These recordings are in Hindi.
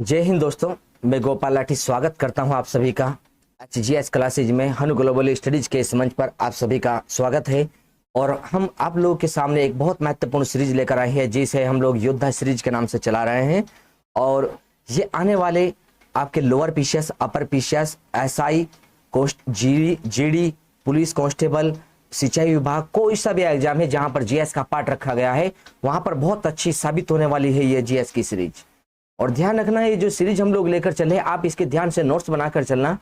जय हिंद दोस्तों, मैं गोपाल लाठी स्वागत करता हूं आप सभी का जीएस क्लासेज में। हनु ग्लोबल स्टडीज के इस मंच पर आप सभी का स्वागत है। और हम आप लोगों के सामने एक बहुत महत्वपूर्ण सीरीज लेकर आए हैं जिसे हम लोग योद्धा सीरीज के नाम से चला रहे हैं। और ये आने वाले आपके lower PCS, upper PCS, SI, GD, police constable, सिंचाई विभाग, कोई सा भी एग्जाम है जहां पर जीएस का पार्ट रखा गया है वहां पर बहुत अच्छी साबित होने वाली है ये जीएस की सीरीज। और ध्यान रखना, ये जो सीरीज हम लोग लेकर चले आप इसके ध्यान से नोट्स बनाकर चलना,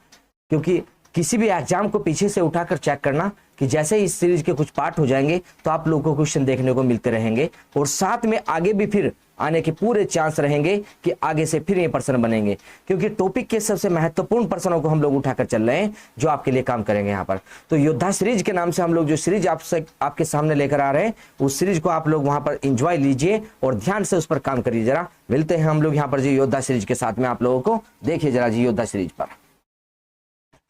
क्योंकि किसी भी एग्जाम को पीछे से उठाकर चेक करना कि जैसे ही इस सीरीज के कुछ पार्ट हो जाएंगे तो आप लोगों को क्वेश्चन देखने को मिलते रहेंगे और साथ में आगे भी फिर आने के पूरे चांस रहेंगे कि आगे से फिर ये प्रश्न बनेंगे, क्योंकि टॉपिक के सबसे महत्वपूर्ण प्रश्नों को हम लोग उठाकर चल रहे हैं जो आपके लिए काम करेंगे यहाँ पर। तो योद्धा सीरीज के नाम से हम लोग जो सीरीज आपके सामने लेकर आ रहे हैं उस सीरीज को आप लोग वहां पर इंजॉय लीजिए और ध्यान से उस पर काम करिए। जरा मिलते हैं हम लोग यहाँ पर जी योद्धा सीरीज के साथ में। आप लोगों को देखिए जरा जी योद्धा सीरीज पर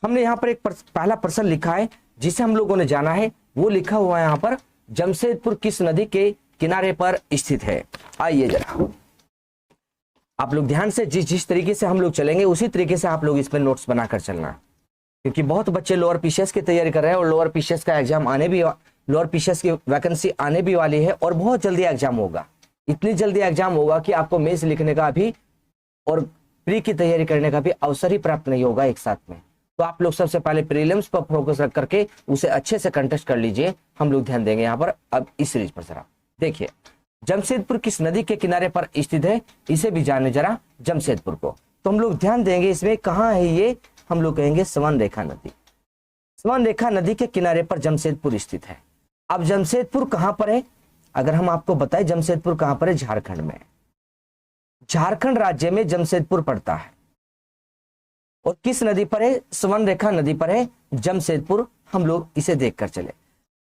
हमने यहाँ पर एक पहला प्रश्न लिखा है जिसे हम लोगों ने जाना है। वो लिखा हुआ है यहाँ पर, जमशेदपुर किस नदी के किनारे पर स्थित है। आइए जरा आप लोग ध्यान से जिस तरीके से हम लोग चलेंगे उसी तरीके से आप लोग इसमें नोट्स बनाकर चलना, क्योंकि बहुत बच्चे लोअर पीसीएस की तैयारी कर रहे हैं और लोअर पीसीएस का एग्जाम लोअर पीसीएस की वैकेंसी आने भी वाली है और बहुत जल्दी एग्जाम होगा। इतनी जल्दी एग्जाम होगा कि आपको मेंस लिखने का भी और प्री की तैयारी करने का भी अवसर ही प्राप्त नहीं होगा एक साथ में। तो आप लोग सबसे पहले प्रीलिम्स पर फोकस रख करके उसे अच्छे से कंटेस्ट कर लीजिए। हम लोग ध्यान देंगे यहाँ पर अब इस सीरीज पर। जरा देखिए, जमशेदपुर किस नदी के किनारे पर स्थित है, इसे भी जाने जरा जमशेदपुर को। तो हम लोग ध्यान देंगे इसमें कहाँ है ये, हम लोग कहेंगे स्वर्णरेखा नदी। स्वर्णरेखा नदी के किनारे पर जमशेदपुर स्थित है। अब जमशेदपुर कहां पर है, अगर हम आपको बताएं जमशेदपुर कहां पर है, झारखंड में। झारखंड राज्य में जमशेदपुर पड़ता है और किस नदी पर है, स्वर्णरेखा नदी पर है जमशेदपुर। हम लोग इसे देखकर चले,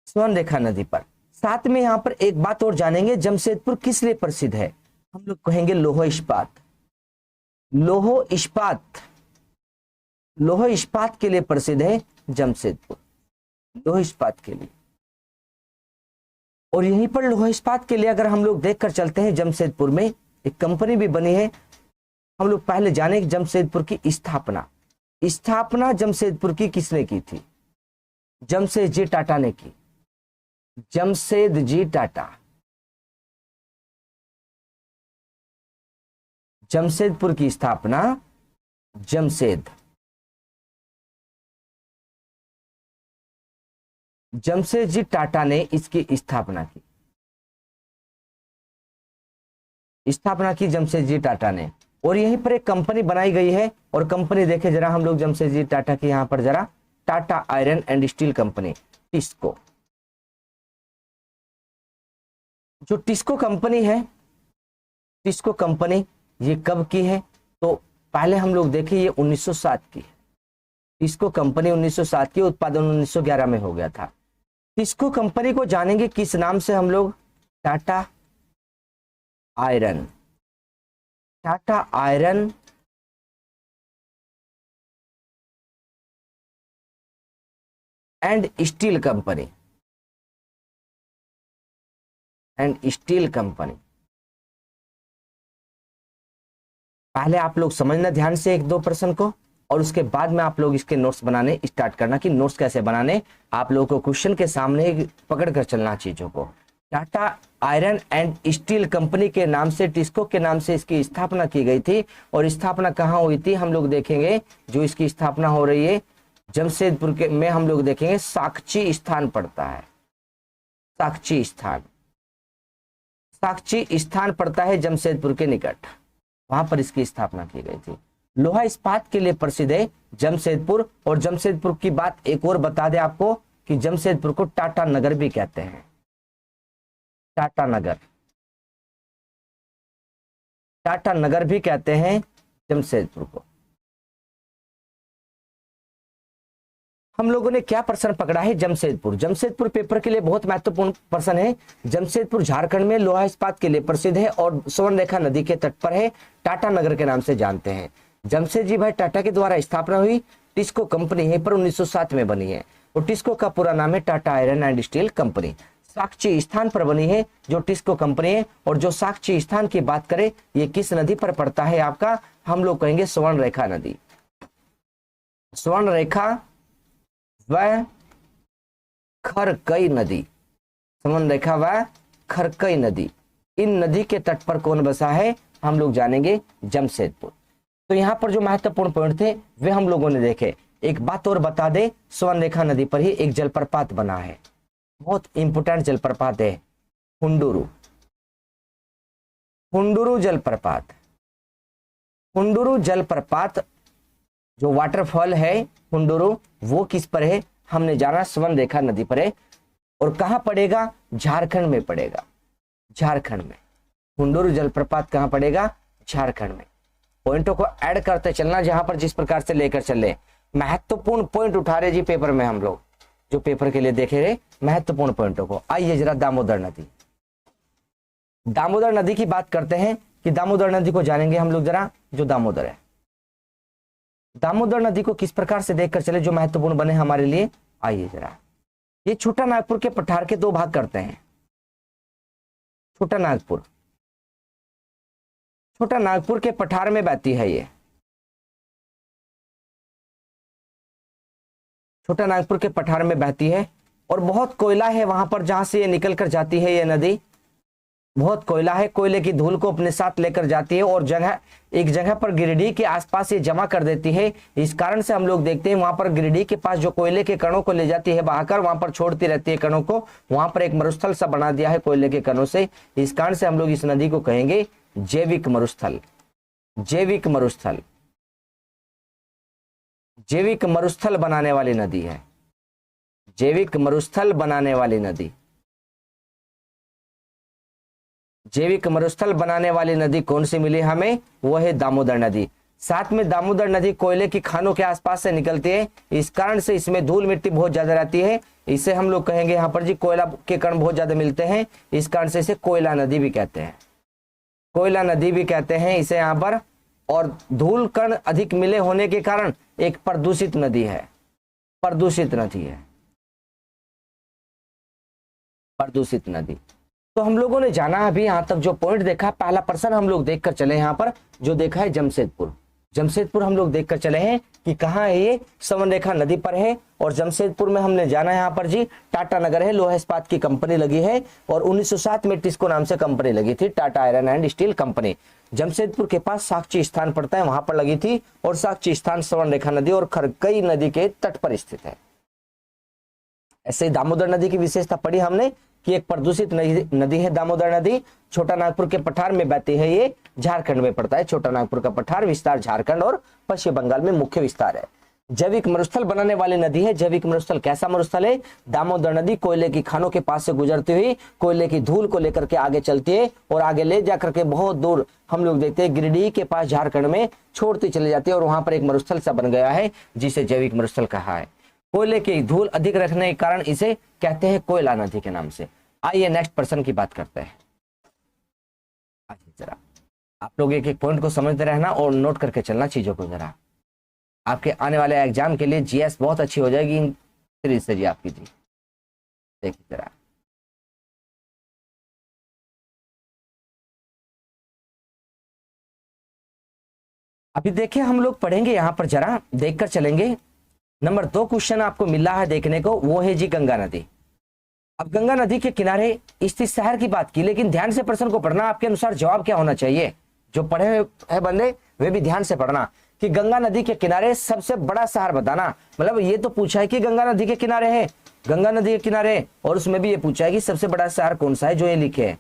स्वर्णरेखा नदी पर। साथ में यहां पर एक बात और जानेंगे, जमशेदपुर किस लिए प्रसिद्ध है, हम लोग कहेंगे लौह इस्पात। लौह इस्पात के लिए प्रसिद्ध है जमशेदपुर, लौह इस्पात के लिए। और यहीं पर लौह इस्पात के लिए अगर हम लोग देखकर चलते हैं, जमशेदपुर में एक कंपनी भी बनी है। हम लोग पहले जाने जमशेदपुर की स्थापना जमशेदपुर की किसने की थी, जमशेद जी टाटा ने की। जमशेद जी टाटा जमशेदपुर की स्थापना जमशेद जी टाटा ने इसकी स्थापना की जमशेद जी टाटा ने। और यहीं पर एक कंपनी बनाई गई है और कंपनी देखे जरा हम लोग जमशेद जी टाटा की यहाँ पर जरा, Tata iron and steel company, TISCO. जो टिस्को कंपनी है, टिस्को कंपनी ये कब की है, तो पहले हम लोग देखें ये 1907 की है। टिस्को कंपनी 1907 की, उत्पादन 1911 में हो गया था। टिस्को कंपनी को जानेंगे किस नाम से हम लोग, Tata iron and steel company पहले आप लोग समझना ध्यान से एक दो प्रश्न को और उसके बाद में आप लोग इसके नोट्स बनाने स्टार्ट करना कि नोट्स कैसे बनाने। आप लोगों को क्वेश्चन के सामने पकड़ कर चलना चीजों को। Tata iron and steel company के नाम से, टिस्को के नाम से इसकी स्थापना की गई थी। और स्थापना कहाँ हुई थी हम लोग देखेंगे, जो इसकी स्थापना हो रही है जमशेदपुर के में, हम लोग देखेंगे साक्षी स्थान पड़ता है। साक्षी स्थान पड़ता है जमशेदपुर के निकट, वहां पर इसकी स्थापना की गई थी। लोहा इस्पात के लिए प्रसिद्ध है जमशेदपुर। और जमशेदपुर की बात एक और बता दे आपको कि जमशेदपुर को टाटा नगर भी कहते हैं। टाटा नगर भी कहते हैं जमशेदपुर को। हम लोगों ने क्या प्रश्न पकड़ा है, जमशेदपुर पेपर के लिए बहुत महत्वपूर्ण प्रश्न है। जमशेदपुर झारखंड में लोहा इस्पात के लिए प्रसिद्ध है और स्वर्णरेखा नदी के तट पर है, टाटा नगर के नाम से जानते हैं। जमशेद जी भाई टाटा के द्वारा स्थापना हुई, टिस्को कंपनी है पर 1907 में बनी है और टिस्को का पूरा नाम है Tata iron and steel company. Sakchi स्थान पर बनी है, जो टिस्को कंपनी है। और जो साक्ची स्थान की बात करें, ये किस नदी पर पड़ता है आपका, हम लोग कहेंगे स्वर्ण रेखा नदी। स्वर्ण रेखा व खरकई नदी, स्वर्ण रेखा व खरकई नदी, इन नदी के तट पर कौन बसा है, हम लोग जानेंगे जमशेदपुर। तो यहां पर जो महत्वपूर्ण पॉइंट थे वे हम लोगों ने देखे। एक बात और बता दे, स्वर्ण रेखा नदी पर ही एक जलप्रपात बना है, बहुत इंपोर्टेंट जलप्रपात है, हुंडुरु। हुंडुरु जलप्रपात, हुंडुरु जलप्रपात जो वाटरफॉल है हुंडुरु, वो किस पर है, हमने जाना स्वर्ण रेखा नदी पर है। और कहां पड़ेगा, झारखंड में पड़ेगा, झारखंड में। हुंडुरु जलप्रपात कहां पड़ेगा, झारखंड में। पॉइंटों को ऐड करते चलना, जहां पर जिस प्रकार से लेकर चले। महत्वपूर्ण पॉइंट उठा रहे जी पेपर में हम लोग, जो पेपर के लिए देखे रहे महत्वपूर्ण पॉइंटों को। आइए जरा दामोदर नदी, दामोदर नदी की बात करते हैं कि दामोदर नदी को जानेंगे हम लोग जरा। जो दामोदर है, दामोदर नदी को किस प्रकार से देखकर चले जो महत्वपूर्ण बने हमारे लिए। आइए जरा, ये छोटा नागपुर के पठार के दो भाग करते हैं। छोटा नागपुर, छोटा नागपुर के पठार में बहती है ये, छोटा नागपुर के पठार में बहती है। और बहुत कोयला है वहां पर, जहां से ये निकल कर जाती है ये नदी, बहुत कोयला है, कोयले की धूल को अपने साथ लेकर जाती है और जगह एक जगह पर गिरिडीह के आसपास ये जमा कर देती है। इस कारण से हम लोग देखते हैं वहां पर गिरिडीह के पास जो कोयले के कणों को ले जाती है बहाकर, वहां पर छोड़ती रहती है कणों को, वहां पर एक मरुस्थल सा बना दिया है कोयले के कणों से। इस कारण से हम लोग इस नदी को कहेंगे जैविक मरुस्थल, जैविक मरुस्थल, जैविक मरुस्थल बनाने वाली नदी है, जैविक मरुस्थल बनाने वाली नदी। जैविक मरुस्थल बनाने वाली नदी कौन सी मिली हमें, वो है दामोदर नदी। साथ में दामोदर नदी कोयले की खानों के आसपास से निकलती है, इस कारण से इसमें धूल मिट्टी बहुत ज्यादा रहती है। इसे हम लोग कहेंगे यहाँ पर जी कोयला के कण बहुत ज्यादा मिलते हैं, इस कारण से इसे कोयला नदी भी कहते हैं, कोयला नदी भी कहते हैं इसे यहाँ पर। और धूल कण अधिक मिले होने के कारण एक प्रदूषित नदी है, प्रदूषित नदी है, प्रदूषित नदी। तो हम लोगों ने जाना अभी यहाँ तक जो पॉइंट देखा, पहला पर्सन हम लोग देखकर चले यहाँ पर, जो देखा है जमशेदपुर। जमशेदपुर हम लोग देखकर चले हैं कि कहाँ है ये, स्वर्ण रेखा नदी पर है। और जमशेदपुर में हमने जाना यहाँ पर जी टाटा नगर है, लोहा इस्पात की कंपनी लगी है। और 1907 में टिस्को नाम से कंपनी लगी थी, Tata iron and steel company. Jamshedpur के पास साक्ची स्थान पड़ता है, वहां पर लगी थी। और साक्ची स्थान स्वर्ण रेखा नदी और खरकई नदी के तट पर स्थित है। ऐसे ही दामोदर नदी की विशेषता पढ़ी हमने कि एक प्रदूषित नदी है दामोदर नदी, छोटा नागपुर के पठार में बहती है, ये झारखंड में पड़ता है। छोटा नागपुर का पठार विस्तार झारखंड और पश्चिम बंगाल में मुख्य विस्तार है। जैविक मरुस्थल बनाने वाली नदी है। जैविक मरुस्थल कैसा मरुस्थल है, दामोदर नदी कोयले की खानों के पास से गुजरती हुई कोयले की धूल को लेकर के आगे चलती है और आगे ले जाकर के बहुत दूर हम लोग देखते हैं गिरिडीह के पास झारखंड में छोड़ती चली जाती है। और वहां पर एक मरुस्थल सा बन गया है जिसे जैविक मरुस्थल कहा है। कोयले की धूल अधिक रखने के कारण इसे कहते हैं कोयला नदी के नाम से। आइए नेक्स्ट पर्सन की बात करते हैं। जरा आप लोग एक एक पॉइंट को समझते रहना और नोट करके चलना चीजों को। जरा आपके आने वाले एग्जाम के लिए जीएस बहुत अच्छी हो जाएगी इन सीरीज से जी आपकी। जी देखिए जरा, अभी देखिए हम लोग पढ़ेंगे यहाँ पर, जरा देखकर चलेंगे। नंबर 2 क्वेश्चन आपको मिला है देखने को, वो है जी गंगा नदी। अब गंगा नदी के किनारे स्थित शहर की बात की, लेकिन ध्यान से प्रश्न को पढ़ना, आपके अनुसार जवाब क्या होना चाहिए। जो पढ़े हैं बंदे वे भी ध्यान से पढ़ना कि गंगा नदी के किनारे सबसे बड़ा शहर बताना। मतलब ये तो पूछा है कि गंगा नदी के किनारे है, गंगा नदी के किनारे, और उसमें भी ये पूछा है कि सबसे बड़ा शहर कौन सा है, जो ये लिखे है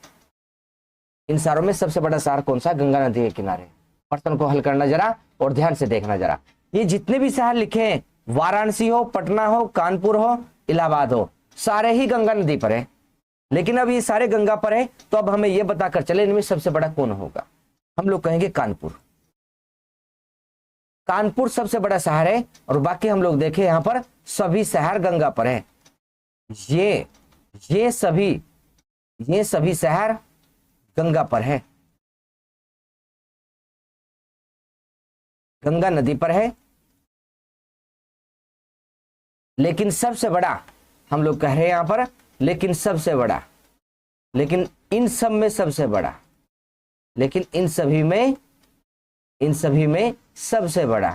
इन शहरों में सबसे बड़ा शहर कौन सा है, गंगा नदी के किनारे। प्रश्न को हल करना जरा और ध्यान से देखना जरा। ये जितने भी शहर लिखे हैं, वाराणसी हो, पटना हो, कानपुर हो, इलाहाबाद हो, सारे ही गंगा नदी पर है। लेकिन अब ये सारे गंगा पर है, तो अब हमें यह बताकर चले इनमें सबसे बड़ा कौन होगा। हम लोग कहेंगे कानपुर। कानपुर सबसे बड़ा शहर है और बाकी हम लोग देखें यहां पर सभी शहर गंगा पर है। ये सभी शहर गंगा पर है, गंगा नदी पर है। लेकिन सबसे बड़ा हम लोग कह रहे हैं यहां पर लेकिन सबसे बड़ा, लेकिन इन सब में सबसे बड़ा, लेकिन इन सभी में सबसे बड़ा,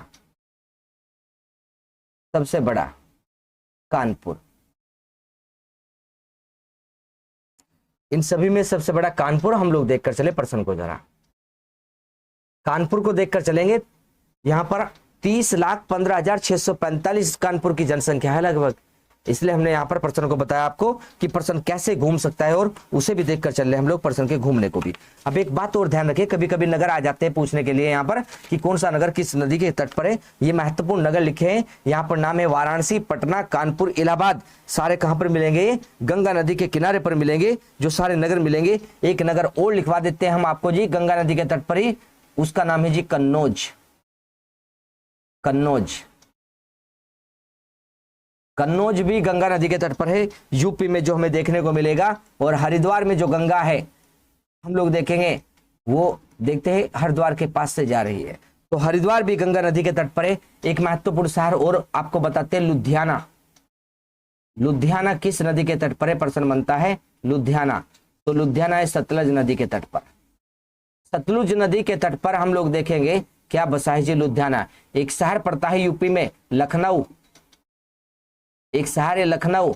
सबसे बड़ा कानपुर। इन सभी में सबसे बड़ा कानपुर। हम लोग देखकर चले प्रश्न को जरा, कानपुर को देखकर चलेंगे। यहां पर 30,15,645 कानपुर की जनसंख्या है लगभग, इसलिए हमने यहाँ पर प्रश्न को बताया आपको कि प्रश्न कैसे घूम सकता है, और उसे भी देखकर चल रहे हम लोग प्रश्न के घूमने को भी। अब एक बात और ध्यान रखिए, कभी कभी नगर आ जाते हैं पूछने के लिए यहाँ पर कि कौन सा नगर किस नदी के तट पर है। ये महत्वपूर्ण नगर लिखे हैं यहाँ पर, नाम है वाराणसी, पटना, कानपुर, इलाहाबाद। सारे कहाँ पर मिलेंगे? गंगा नदी के किनारे पर मिलेंगे जो सारे नगर मिलेंगे। एक नगर और लिखवा देते हैं हम आपको जी, गंगा नदी के तट पर ही, उसका नाम है जी कन्नौज। कन्नौज, कन्नौज भी गंगा नदी के तट पर है, यूपी में जो हमें देखने को मिलेगा। और हरिद्वार में जो गंगा है हम लोग देखेंगे, वो देखते हैं हरिद्वार के पास से जा रही है, तो हरिद्वार भी गंगा नदी के तट पर है। एक महत्वपूर्ण शहर और आपको बताते हैं, लुधियाना। लुधियाना किस नदी के तट पर है? प्रश्न बनता है लुधियाना, तो लुधियाना है सतलज नदी के तट पर। सतलुज नदी के तट पर हम लोग देखेंगे क्या बसा है जी? लुधियाना। एक शहर पड़ता है यूपी में लखनऊ, एक शहर है लखनऊ,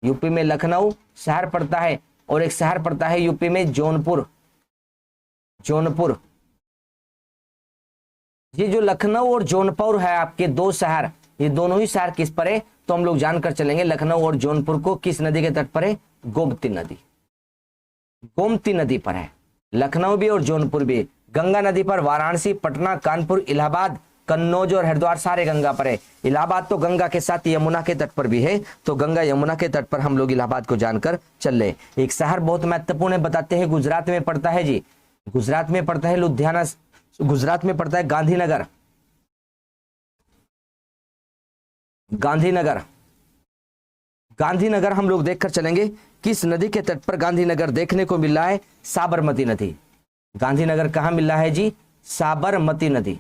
यूपी में लखनऊ शहर पड़ता है, और एक शहर पड़ता है यूपी में जौनपुर। जौनपुर, ये जो लखनऊ और जौनपुर है आपके दो शहर, ये दोनों ही शहर किस पर है? तो हम लोग जानकर चलेंगे लखनऊ और जौनपुर को किस नदी के तट पर है? गोमती नदी। गोमती नदी पर है लखनऊ भी और जौनपुर भी। गंगा नदी पर वाराणसी, पटना, कानपुर, इलाहाबाद, कन्नौज और हरिद्वार सारे गंगा पर है। इलाहाबाद तो गंगा के साथ यमुना के तट पर भी है, तो गंगा यमुना के तट पर हम लोग इलाहाबाद को जानकर चल रहे। एक शहर बहुत महत्वपूर्ण है, बताते हैं गुजरात में पड़ता है जी, गुजरात में पड़ता है लुधियाना, गुजरात में पड़ता है गांधीनगर। गांधीनगर, गांधीनगर हम लोग देखकर चलेंगे किस नदी के तट पर गांधीनगर देखने को मिल रहा है? साबरमती नदी। गांधीनगर कहां मिल रहा है जी? साबरमती नदी।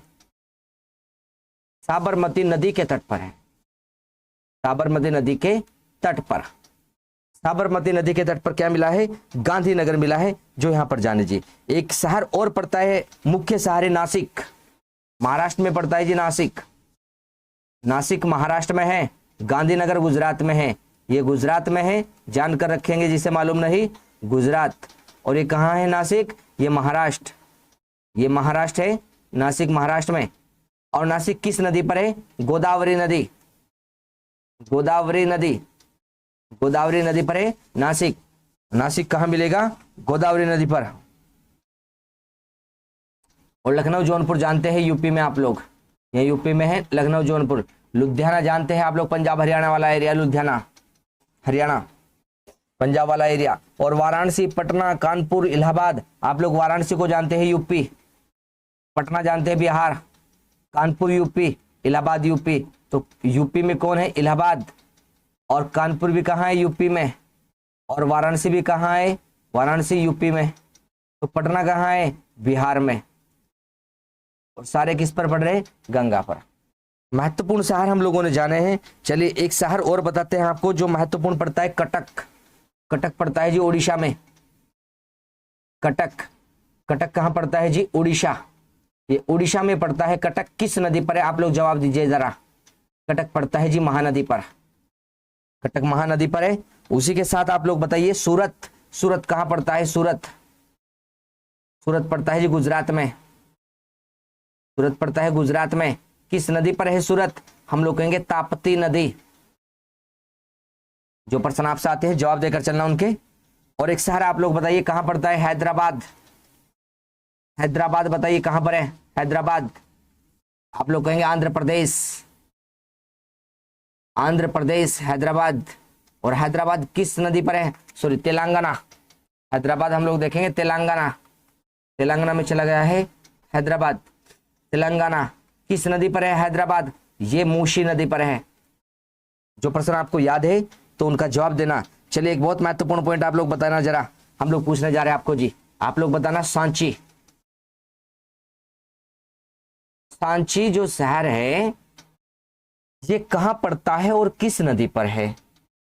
साबरमती नदी के तट पर है, साबरमती नदी के तट पर। साबरमती नदी के तट पर क्या मिला है? गांधीनगर मिला है, जो यहां पर जाने जी। एक शहर और पड़ता है, मुख्य शहर है नासिक, महाराष्ट्र में पड़ता है जी नासिक। नासिक महाराष्ट्र में है, गांधीनगर गुजरात में है। ये गुजरात में है, जानकर रखेंगे जिसे मालूम नहीं, गुजरात। और ये कहाँ है नासिक? ये महाराष्ट्र, ये महाराष्ट्र है, नासिक महाराष्ट्र में। और नासिक किस नदी पर है? गोदावरी नदी। गोदावरी नदी, गोदावरी नदी पर है नासिक। नासिक कहाँ मिलेगा? गोदावरी नदी पर। और लखनऊ जौनपुर जानते हैं यूपी में आप लोग, ये यूपी में है लखनऊ जौनपुर। लुधियाना जानते हैं आप लोग, पंजाब हरियाणा वाला एरिया, लुधियाना हरियाणा पंजाब वाला एरिया। और वाराणसी, पटना, कानपुर, इलाहाबाद, आप लोग वाराणसी को जानते हैं यूपी, पटना जानते हैं बिहार, कानपुर यूपी, इलाहाबाद यूपी। तो यूपी में कौन है? इलाहाबाद। और कानपुर भी कहाँ है? यूपी में। और वाराणसी भी कहाँ है? वाराणसी यूपी में। तो पटना कहाँ है? बिहार में। और सारे किस पर पड़ रहे? गंगा पर। महत्वपूर्ण शहर हम लोगों ने जाने हैं। चलिए एक शहर और बताते हैं आपको जो महत्वपूर्ण पड़ता है, कटक। कटक पड़ता है जी उड़ीसा में। कटक, कटक कहाँ पड़ता है जी? उड़ीसा। ये उड़ीसा में पड़ता है। कटक किस नदी पर है? आप लोग जवाब दीजिए जरा। कटक पड़ता है जी महानदी पर, कटक महानदी पर है। उसी के साथ आप लोग बताइए सूरत। सूरत कहाँ पड़ता है? सूरत, सूरत पड़ता है जी गुजरात में। सूरत पड़ता है गुजरात में। किस नदी पर है सूरत? हम लोग कहेंगे ताप्ती नदी। जो प्रश्न आपसे आते हैं जवाब देकर चलना उनके। और एक शहर आप लोग बताइए कहां पड़ता है? हैदराबाद। हैदराबाद बताइए कहां पर है? हैदराबाद आप लोग कहेंगे आंध्र प्रदेश। आंध्र प्रदेश हैदराबाद। और हैदराबाद किस नदी पर है? सॉरी तेलंगाना। हैदराबाद हम लोग देखेंगे तेलंगाना। तेलंगाना में चला गया है हैदराबाद। तेलंगाना किस नदी पर है हैदराबाद? ये मूसी नदी पर है। जो प्रश्न आपको याद है तो उनका जवाब देना। चलिए एक बहुत महत्वपूर्ण पॉइंट आप लोग बताना जरा, हम लोग पूछने जा रहे हैं आपको जी। आप लोग बताना सांची। सांची जो शहर है ये कहां पड़ता है और किस नदी पर है?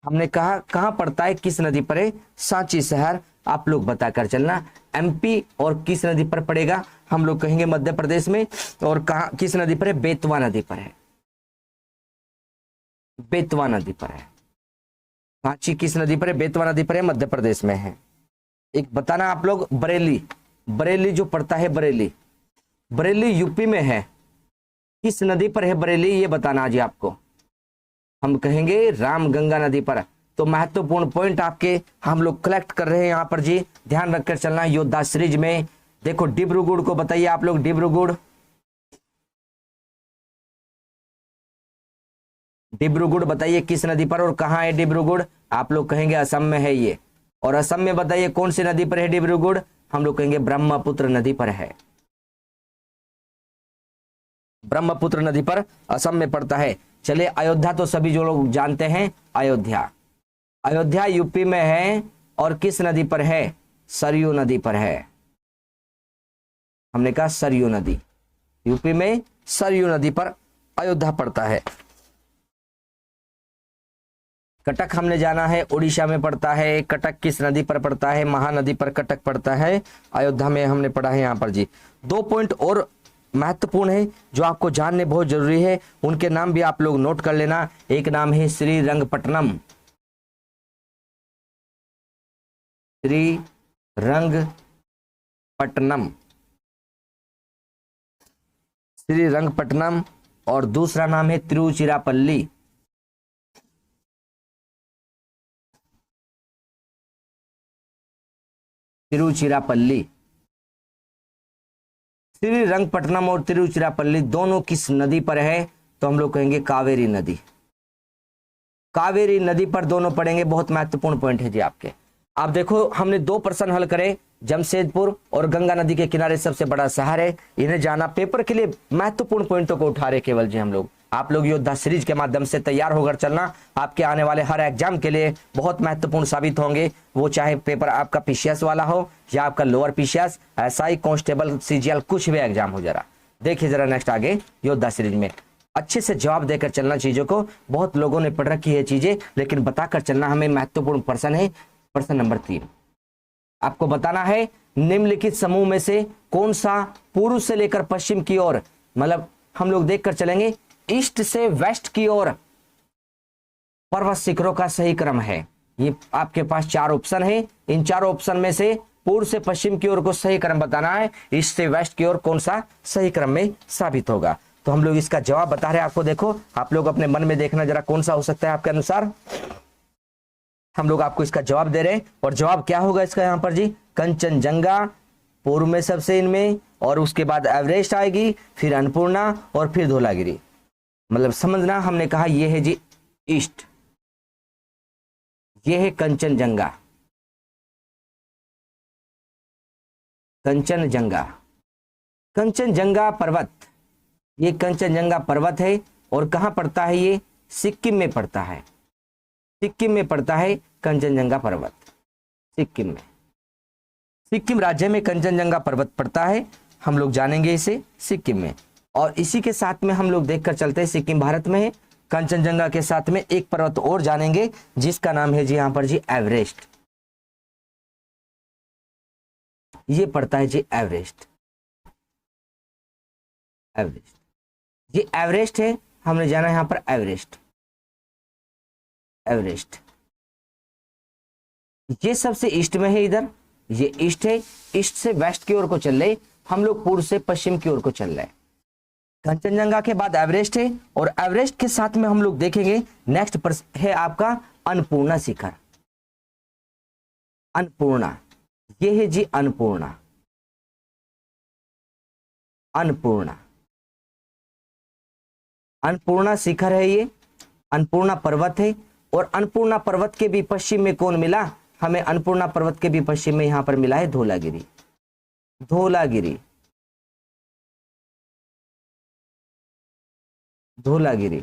हमने कहा कहाँ पड़ता है, किस नदी पर है, सांची शहर, आप लोग बताकर चलना। एमपी और किस नदी पर पड़ेगा, हम लोग कहेंगे मध्य प्रदेश में। और कहा किस नदी पर है, बेतवा नदी पर है, बेतवा नदी पर है। सांची किस नदी पर है, बेतवा नदी पर है, मध्य प्रदेश में है। एक बताना आप लोग, बरेली, बरेली जो पड़ता है, बरेली, बरेली यूपी में है, किस नदी पर है बरेली, ये बताना जी आपको। हम कहेंगे रामगंगा नदी पर। तो महत्वपूर्ण पॉइंट आपके हम लोग कलेक्ट कर रहे हैं यहाँ पर जी, ध्यान रखकर चलना योद्धा सीरीज में। देखो डिब्रूगढ़ को बताइए आप लोग, डिब्रूगढ़, डिब्रूगढ़ बताइए किस नदी पर और कहाँ है डिब्रूगढ़, आप लोग कहेंगे असम में है ये। और असम में बताइए कौन सी नदी पर है डिब्रूगढ़, हम लोग कहेंगे ब्रह्मपुत्र नदी पर है, ब्रह्मपुत्र नदी पर असम में पड़ता है। चलिए अयोध्या तो सभी जो लोग जानते हैं, अयोध्या, अयोध्या यूपी में है और किस नदी पर है, सरयू नदी पर है। हमने कहा सरयू नदी, यूपी में सरयू नदी पर अयोध्या पड़ता है। कटक हमने जाना है, उड़ीसा में पड़ता है। कटक किस नदी पर पड़ता है, महानदी पर कटक पड़ता है, अयोध्या में हमने पढ़ा है यहाँ पर जी। 2 पॉइंट और महत्वपूर्ण है जो आपको जानने बहुत जरूरी है, उनके नाम भी आप लोग नोट कर लेना। एक नाम है श्रीरंगपट्टनम, श्रीरंगपट्टनम, श्रीरंगपट्टनम। और दूसरा नाम है तिरुचिरापल्ली, तिरुचिरापल्ली। श्रीरंगपट्टनम और तिरुचिरापल्ली दोनों किस नदी पर है, तो हम लोग कहेंगे कावेरी नदी, कावेरी नदी पर दोनों पड़ेंगे। बहुत महत्वपूर्ण पॉइंट है जी आपके। आप देखो हमने 2 प्रश्न हल करे, जमशेदपुर और गंगा नदी के किनारे सबसे बड़ा शहर है, इन्हें जाना। पेपर के लिए महत्वपूर्ण पॉइंटों को उठा रहे केवल जी हम लोग। आप लोग योद्धा सीरीज के माध्यम से तैयार होकर चलना, आपके आने वाले हर एग्जाम के लिए बहुत महत्वपूर्ण साबित होंगे। वो चाहे पेपर आपका पीसीएस वाला हो या आपका lower PCS, SI, constable, CGL, कुछ भी एग्जाम हो। जरा देखिए जरा नेक्स्ट आगे योद्धा सीरीज में अच्छे से जवाब देकर चलना चीजों को। बहुत लोगों ने पढ़ रखी है चीजें, लेकिन बताकर चलना। हमें महत्वपूर्ण प्रश्न है, प्रश्न नंबर 3 आपको बताना है, निम्नलिखित समूह में से कौन सा पूर्व से लेकर पश्चिम की ओर, मतलब हम लोग देखकर चलेंगे ईस्ट से वेस्ट की ओर पर्वत शिखरों का सही क्रम है। ये आपके पास 4 ऑप्शन है, इन 4 ऑप्शन में से पूर्व से पश्चिम की ओर को सही क्रम बताना है, ईस्ट से वेस्ट की ओर कौन सा सही क्रम में साबित होगा। तो हम लोग इसका जवाब बता रहे हैं आपको। देखो आप लोग अपने मन में देखना जरा कौन सा हो सकता है आपके अनुसार। हम लोग आपको इसका जवाब दे रहे हैं, और जवाब क्या होगा इसका यहाँ पर जी, कंचनजंगा पूर्व में सबसे इनमें, और उसके बाद एवरेस्ट आएगी, फिर अन्नपूर्णा और फिर धौलागिरी। मतलब समझना, हमने कहा ये है जी ईस्ट, ये है कंचनजंगा, कंचनजंगा, कंचनजंगा पर्वत, ये कंचनजंगा पर्वत है। और कहां पड़ता है ये, सिक्किम में पड़ता है, सिक्किम में पड़ता है कंचनजंगा पर्वत, सिक्किम में, सिक्किम राज्य में कंचनजंगा पर्वत पड़ता है। हम लोग जानेंगे इसे सिक्किम में। और इसी के साथ में हम लोग देखकर चलते हैं, सिक्किम भारत में है, कंचनजंगा के साथ में एक पर्वत और जानेंगे जिसका नाम है जी यहाँ पर जी एवरेस्ट। ये पड़ता है जी एवरेस्ट, एवरेस्ट, ये एवरेस्ट है, हमने जाना है यहाँ पर एवरेस्ट, एवरेस्ट। ये सबसे ईस्ट में है, इधर ये ईस्ट है, ईस्ट से वेस्ट की ओर को चल रहे, हम लोग पूर्व से पश्चिम की ओर को चल रहे हैं। कंचनजंगा के बाद एवरेस्ट है, और एवरेस्ट के साथ में हम लोग देखेंगे नेक्स्ट पर है आपका अन्नपूर्णा शिखर, अन्नपूर्णा, ये है जी अन्नपूर्णा, अन्नपूर्णा, अन्नपूर्णा शिखर है ये, अन्नपूर्णा पर्वत है। और अन्नपूर्णा पर्वत के भी पश्चिम में कौन मिला हमें, अन्नपूर्णा पर्वत के भी पश्चिम में यहां पर मिला है धौलागिरी, धौलागिरी, धौलागिरी,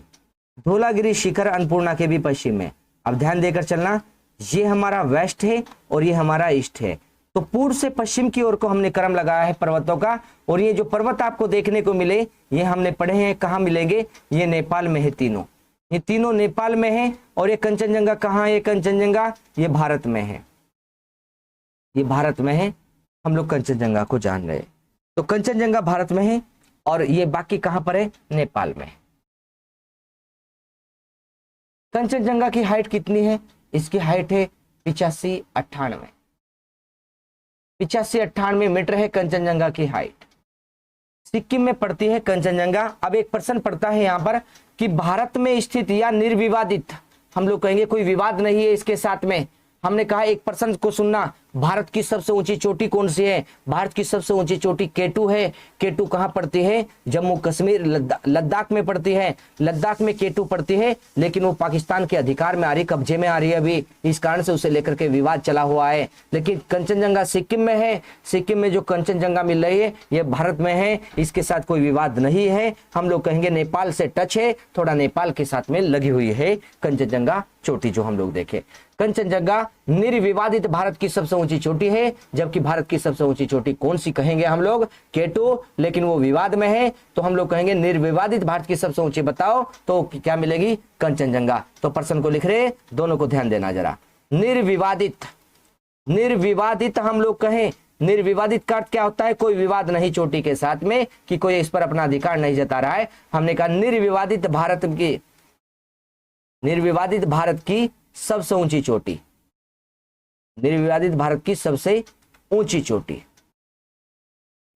धौलागिरी शिखर अन्नपूर्णा के भी पश्चिम में। अब ध्यान देकर चलना, ये हमारा वेस्ट है और ये हमारा ईस्ट है। तो पूर्व से पश्चिम की ओर को हमने क्रम लगाया है पर्वतों का। और ये जो पर्वत आपको देखने को मिले, ये हमने पढ़े हैं, कहाँ मिलेंगे, ये नेपाल में है तीनों, ये तीनों नेपाल में है। और ये कंचनजंगा कहाँ है? ये कंचनजंगा ये भारत में है, ये भारत में है। हम लोग कंचनजंगा को जान रहे हैं। तो कंचनजंगा भारत में है और ये बाकी कहां पर है? नेपाल में। कंचनजंगा की हाइट कितनी है? इसकी हाइट है 85-98 मीटर है कंचनजंगा की हाइट। सिक्किम में पड़ती है कंचनजंगा। अब एक प्रश्न पड़ता है यहाँ पर कि भारत में स्थित या निर्विवादित, हम लोग कहेंगे कोई विवाद नहीं है इसके साथ में। हमने कहा एक प्रश्न को सुनना, भारत की सबसे ऊंची चोटी कौन सी है? भारत की सबसे ऊंची चोटी केटू है। केटू कहां पड़ती है? जम्मू कश्मीर लद्दाख में पड़ती है। लद्दाख में केटू पड़ती है, लेकिन वो पाकिस्तान के अधिकार में आ रही, कब्जे में आ रही है अभी, इस कारण से उसे लेकर के विवाद चला हुआ है। लेकिन कंचनजंगा सिक्किम में है। सिक्किम में जो कंचनजंगा मिल रही है ये भारत में है, इसके साथ कोई विवाद नहीं है। हम लोग कहेंगे नेपाल से टच है, थोड़ा नेपाल के साथ में लगी हुई है कंचनजंगा चोटी जो हम लोग देखे। कंचनजंगा निर्विवादित भारत की सबसे ऊंची चोटी है, जबकि भारत की सबसे ऊंची चोटी कौन सी कहेंगे हम लोग? केटू, लेकिन वो विवाद में है, तो हम लोग कहेंगे निर्विवादित भारत की सबसे ऊंची बताओ, तो क्या मिलेगी? कंचनजंगा। तो प्रश्न को लिख रहे, दोनों को ध्यान देना जरा। निर्विवादित, निर्विवादित हम लोग कहें, निर्विवादित का अर्थ क्या होता है? कोई विवाद नहीं चोटी के साथ में, कि कोई इस पर अपना अधिकार नहीं जता रहा है। हमने कहा निर्विवादित भारत की, निर्विवादित भारत की सबसे ऊंची चोटी, निर्विवादित भारत की सबसे ऊंची चोटी,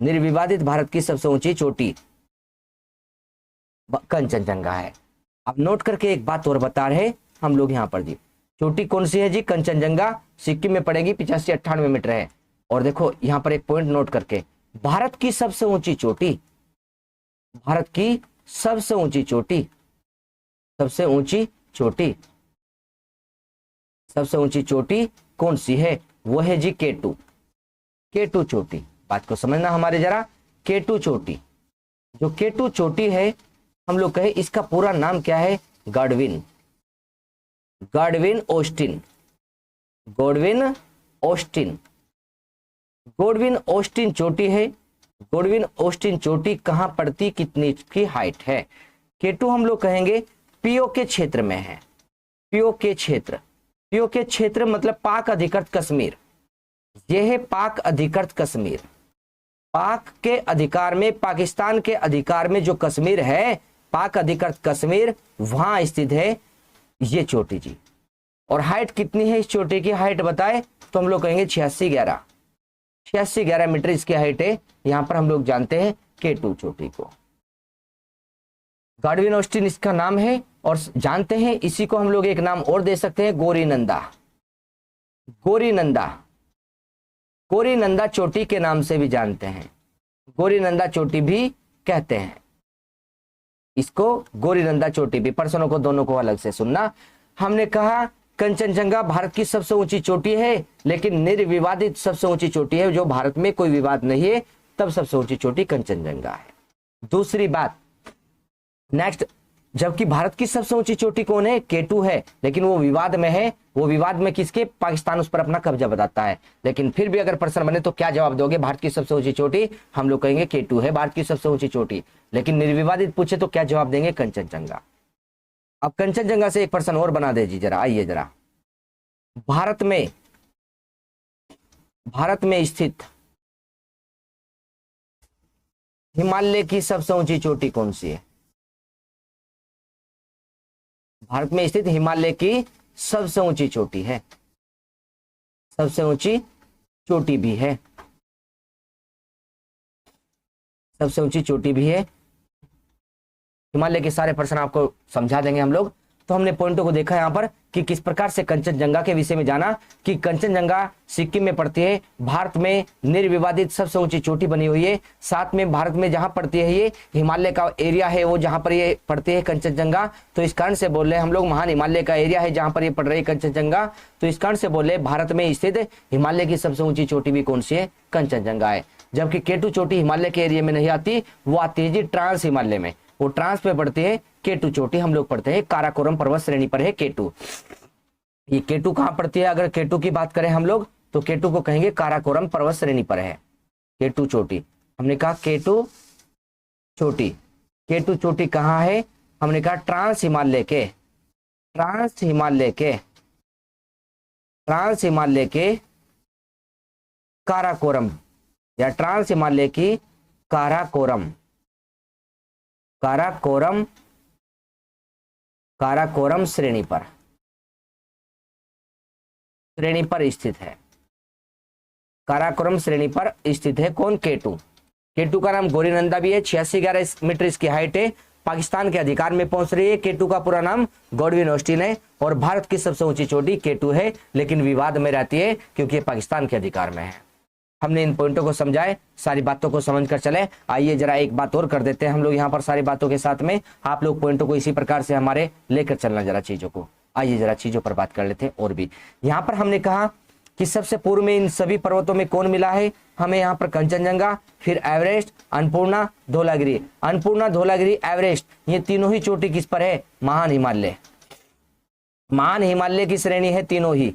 निर्विवादित भारत की सबसे ऊंची चोटी कंचनजंगा है। अब नोट करके एक बात और बता रहे हम लोग यहां पर जी, चोटी कौन सी है जी? कंचनजंगा सिक्किम में पड़ेगी, 85-98 मीटर है। और देखो यहां पर एक पॉइंट नोट करके, भारत की सबसे ऊंची चोटी, भारत की सबसे ऊंची चोटी, सबसे ऊंची चोटी, सबसे ऊंची चोटी कौन सी है? वो है जी केटू, केटू चोटी। बात को समझना हमारे जरा। केटू चोटी, जो केटू चोटी है, हम लोग कहे इसका पूरा नाम क्या है? Godwin, Godwin Austen, Godwin Austen, Godwin Austen चोटी है। गॉडविन ऑस्टिन चोटी कहां पड़ती, कितनी की हाइट है? केटू हम लोग कहेंगे पीओ के क्षेत्र में है, पीओ के क्षेत्र, पीओ के क्षेत्र मतलब पाक अधिकृत कश्मीर। यह है पाक अधिकृत कश्मीर, पाक के अधिकार में, पाकिस्तान के अधिकार में जो कश्मीर है, पाक अधिकृत कश्मीर, वहां स्थित है ये चोटी जी। और हाइट कितनी है इस चोटी की? हाइट बताए तो हम लोग कहेंगे 86-11 मीटर इसकी हाइट है। यहां पर हम लोग जानते हैं केटू चोटी को, गॉडविन ऑस्टिन इसका नाम है। और जानते हैं इसी को हम लोग एक नाम और दे सकते हैं, गोरीनंदा, गोरीनंदा, गोरीनंदा चोटी के नाम से भी जानते हैं, गोरीनंदा चोटी भी कहते हैं इसको, गोरीनंदा चोटी भी। पर्सनों को दोनों को अलग से सुनना। हमने कहा कंचनजंगा भारत की सबसे ऊंची चोटी है, लेकिन निर्विवादित सबसे ऊंची चोटी है, जो भारत में कोई विवाद नहीं है, तब सबसे ऊंची चोटी कंचनजंगा है। दूसरी बात, नेक्स्ट, जबकि भारत की सबसे ऊंची चोटी कौन है? केटू है, लेकिन वो विवाद में है। वो विवाद में किसके? पाकिस्तान उस पर अपना कब्जा बताता है। लेकिन फिर भी अगर प्रश्न बने तो क्या जवाब दोगे? भारत की सबसे ऊंची चोटी, हम लोग कहेंगे केटू है भारत की सबसे ऊंची चोटी। लेकिन निर्विवादित पूछे तो क्या जवाब देंगे? कंचनजंगा। अब कंचनजंगा से एक प्रश्न और बना दे जी जरा, आइए जरा। भारत में स्थित हिमालय की सबसे ऊंची चोटी कौन सी है? भारत में स्थित हिमालय की सबसे ऊंची चोटी है, सबसे ऊंची चोटी भी है, सबसे ऊंची चोटी भी है। हिमालय के सारे प्रश्न आपको समझा देंगे हम लोग। तो हमने पॉइंटों को देखा यहाँ पर कि किस प्रकार से कंचनजंगा के विषय में जाना कि कंचनजंगा सिक्किम में पड़ती है, भारत में निर्विवादित सबसे ऊंची चोटी बनी हुई है। साथ में भारत में जहां पड़ती है ये हिमालय का एरिया है, वो जहां पर ये पड़ती है कंचनजंगा, तो इस कारण से बोल रहे हैं हम लोग महान हिमालय का एरिया है जहां पर ये पड़ रही है कंचनजंगा। तो इस कारण से बोल रहे भारत में स्थित हिमालय की सबसे ऊंची चोटी भी कौन सी है? कंचनजंगा है। जबकि केटू चोटी हिमालय के एरिया में नहीं आती, वो आती है जी ट्रांस हिमालय में, वो ट्रांस पे पड़ती है केटू चोटी। हम लोग पढ़ते हैं काराकोरम पर्वत श्रेणी पर है केटू। ये केटू कहां पड़ती है? अगर केटू की बात करें हम लोग तो केटू को कहेंगे काराकोरम पर्वत श्रेणी पर है केटू चोटी। हमने कहा केटू चोटी, केटू चोटी कहां है? हमने कहा ट्रांस हिमालय के, ट्रांस हिमालय के काराकोरम या ट्रांस हिमालय की काराकोरम श्रेणी पर स्थित है। काराकोरम श्रेणी पर स्थित है कौन? केटू का नाम गौरीनंदा भी है। 86-11 मीटर इसकी हाइट है। पाकिस्तान के अधिकार में पहुंच रही है। केटू का पूरा नाम गॉडविन ऑस्टिन है और भारत की सबसे ऊंची चोटी केटू है, लेकिन विवाद में रहती है क्योंकि पाकिस्तान के अधिकार में है। हमने इन पॉइंटों को समझाए, सारी बातों को समझ कर चले। आइए जरा एक बात और कर देते हैं हम लोग यहाँ पर सारी बातों के साथ में। आप लोग पॉइंटों को इसी प्रकार से हमारे लेकर चलना जरा चीजों को। आइए जरा चीजों पर बात कर लेते हैं। और भी यहाँ पर हमने कहा कि सबसे पूर्व में इन सभी पर्वतों में कौन मिला है हमें? यहाँ पर कंचनजंगा, फिर एवरेस्ट, अन्नपूर्णा, धौलागिरी। अन्नपूर्णा, धौलागिरी, एवरेस्ट, ये तीनों ही चोटी किस पर है? महान हिमालय। महान हिमालय की श्रेणी है तीनों ही।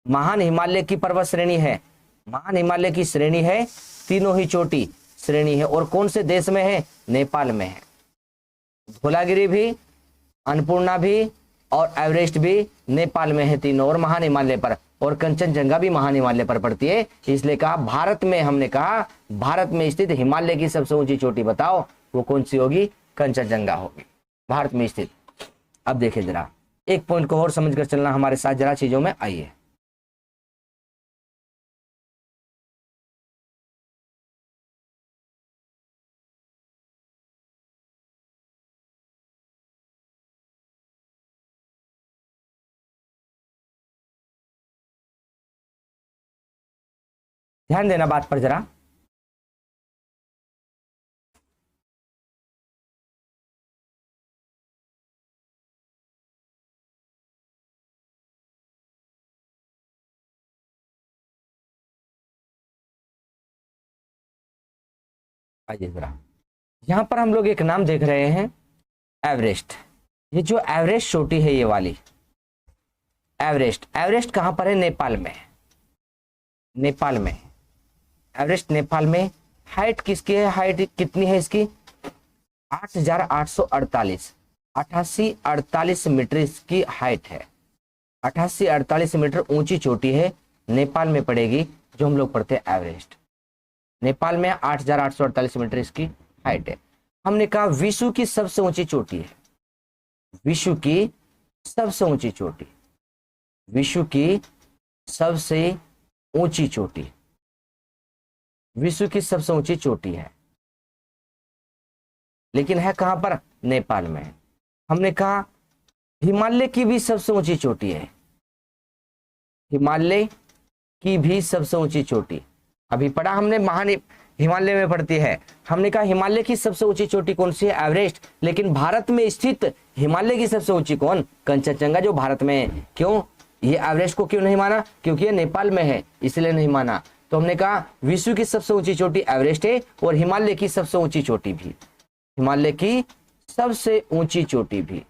महान हिमालय की पर्वत श्रेणी है, महान हिमालय की श्रेणी है, तीनों ही चोटी श्रेणी है। और कौन से देश में है? नेपाल में है। धौलागिरी भी, अन्नपूर्णा भी और एवरेस्ट भी नेपाल में है तीनों, और महान हिमालय पर। और कंचनजंगा भी महान हिमालय पर पड़ती है। इसलिए कहा भारत में, हमने कहा भारत में स्थित हिमालय की सबसे ऊंची चोटी बताओ, वो कौन सी होगी? कंचनजंगा होगी, भारत में स्थित। अब देखिए जरा एक पॉइंट को और समझकर चलना हमारे साथ जरा चीजों में। आइए ध्यान देना बात पर जरा। आइए जरा, यहां पर हम लोग एक नाम देख रहे हैं, एवरेस्ट। ये जो एवरेस्ट चोटी है, ये वाली एवरेस्ट, एवरेस्ट कहां पर है? नेपाल में। नेपाल में एवरेस्ट, नेपाल में। हाइट किसकी है? हाइट कितनी है इसकी? 8,848, 88-48 मीटर इसकी हाइट है। 88-48 मीटर ऊंची चोटी है, नेपाल में पड़ेगी, जो हम लोग पढ़ते हैं एवरेस्ट। नेपाल में 8,848 मीटर इसकी हाइट है। हमने कहा विश्व की सबसे ऊंची चोटी है, विश्व की सबसे ऊंची चोटी, विश्व की सबसे ऊंची चोटी, विश्व की सबसे ऊंची चोटी है, लेकिन है कहां पर? नेपाल में। हमने कहा हिमालय की भी सबसे ऊंची चोटी है, हिमालय की भी सबसे ऊंची चोटी। अभी पढ़ा हमने महान हिमालय में पड़ती है। हमने कहा हिमालय की सबसे ऊंची चोटी कौन सी है? एवरेस्ट। लेकिन भारत में स्थित हिमालय की सबसे ऊंची कौन? कंचनजंगा, जो भारत में है। क्यों? ये एवरेस्ट को क्यों नहीं माना? क्योंकि ये नेपाल में है, इसलिए नहीं माना। तो हमने कहा विश्व की सबसे ऊंची चोटी एवरेस्ट है, और हिमालय की सबसे ऊंची चोटी भी, हिमालय की सबसे ऊंची चोटी भी,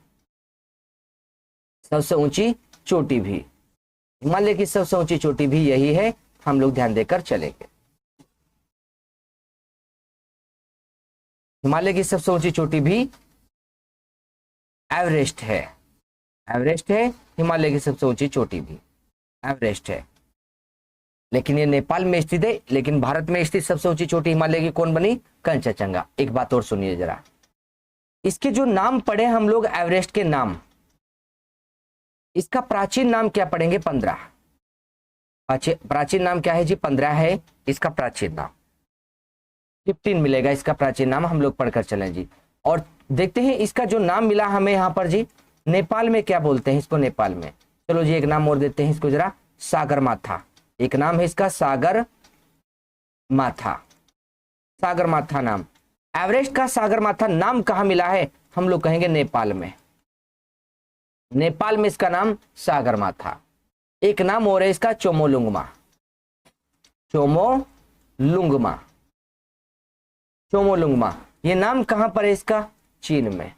सबसे ऊंची चोटी भी, हिमालय की सबसे ऊंची चोटी भी यही है। हम लोग ध्यान देकर चलेंगे। हिमालय की सबसे ऊंची चोटी भी एवरेस्ट है, एवरेस्ट है। हिमालय की सबसे ऊंची चोटी भी एवरेस्ट है, लेकिन ये नेपाल में स्थित है। लेकिन भारत में स्थित सबसे ऊंची चोटी हिमालय की कौन बनी? कंचनजंगा। एक बात और सुनिए जरा, इसके जो नाम पढ़े हम लोग एवरेस्ट के नाम, इसका प्राचीन नाम क्या पढ़ेंगे? 15। प्राचीन नाम क्या है जी? 15 है इसका प्राचीन नाम। 15 मिलेगा इसका प्राचीन नाम, हम लोग पढ़कर चलें जी। और देखते हैं इसका जो नाम मिला हमें यहाँ पर जी, नेपाल में क्या बोलते हैं इसको? नेपाल में, चलो जी एक नाम और देते हैं इसको जरा, सागरमाथा। एक नाम है इसका सागरमाथा, सागरमाथा नाम। एवरेस्ट का सागरमाथा नाम कहां मिला है? हम लोग कहेंगे नेपाल में, नेपाल में इसका नाम सागरमाथा। एक नाम और है इसका चोमोलुंगमा, चोमोलुंगमा, चोमोलुंगमा। ये नाम कहां पर है इसका? चीन में।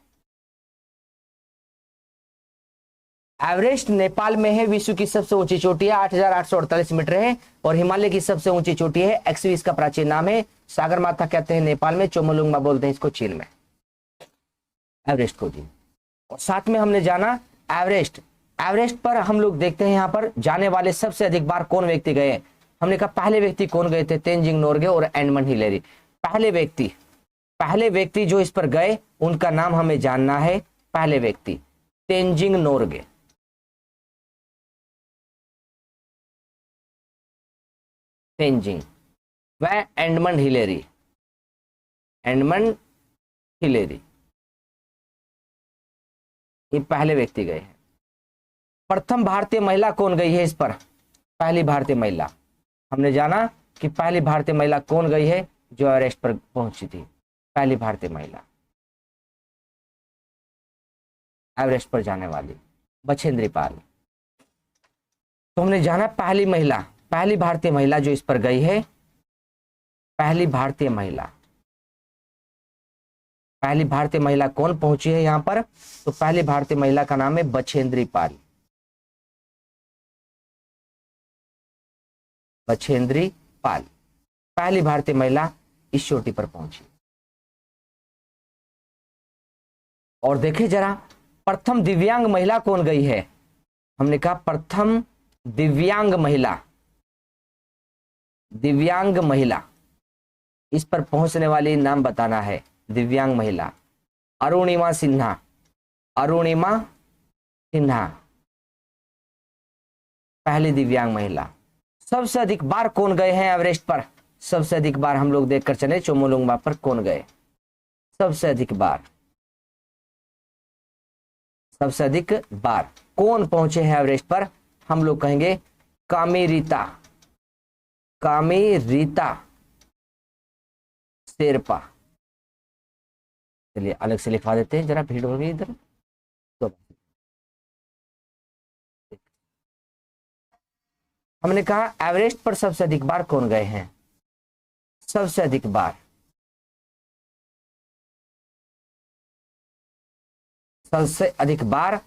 एवरेस्ट नेपाल में है, विश्व की सबसे ऊंची चोटी है, 8,848 मीटर है। और हिमालय की सबसे ऊंची चोटी है, एक्सवी इसका प्राचीन नाम है। सागरमाथा कहते हैं नेपाल में, चोमोलुंगमा बोलते हैं इसको चीन में, एवरेस्ट को जी। और साथ में हमने जाना एवरेस्ट, एवरेस्ट पर हम लोग देखते हैं यहाँ पर जाने वाले सबसे अधिक बार कौन व्यक्ति गए। हमने कहा पहले व्यक्ति कौन गए थे, तेंजिंग नोरगे और एडमंड हिलेरी। पहले व्यक्ति जो इस पर गए उनका नाम हमें जानना है। पहले व्यक्ति तेंजिंग नोरगे, तेंजिंग, वह एडमंड हिलेरी, एडमंड हिलेरी, ये पहले व्यक्ति गए हैं। प्रथम भारतीय महिला कौन गई है इस पर, पहली भारतीय महिला, हमने जाना कि पहली भारतीय महिला कौन गई है जो एवरेस्ट पर पहुंची थी। पहली भारतीय महिला एवरेस्ट पर जाने वाली बछेंद्री पाल। तो हमने जाना पहली महिला, पहली भारतीय महिला जो इस पर गई है, पहली भारतीय महिला, पहली भारतीय महिला कौन पहुंची है यहां पर, तो पहली भारतीय महिला का नाम है बछेंद्री पाल, बछेंद्री पाल, पहली भारतीय महिला इस चोटी पर पहुंची। और देखें जरा प्रथम दिव्यांग महिला कौन गई है, हमने कहा प्रथम दिव्यांग महिला, दिव्यांग महिला इस पर पहुंचने वाली नाम बताना है। दिव्यांग महिला अरुणिमा सिन्हा, अरुणिमा सिन्हा पहली दिव्यांग महिला। सबसे अधिक बार कौन गए हैं एवरेस्ट पर, सबसे अधिक बार हम लोग देखकर चले चोमोलुंगमा पर कौन गए, सबसे अधिक बार, सबसे अधिक बार कौन पहुंचे हैं एवरेस्ट पर, हम लोग कहेंगे कामी रीता, कामी रीता शेरपा। चलिए अलग से लिखवा देते हैं, जरा भीड़ हो गई इधर। तो हमने कहा एवरेस्ट पर सबसे अधिक बार कौन गए हैं, सबसे अधिक बार, सबसे अधिक बार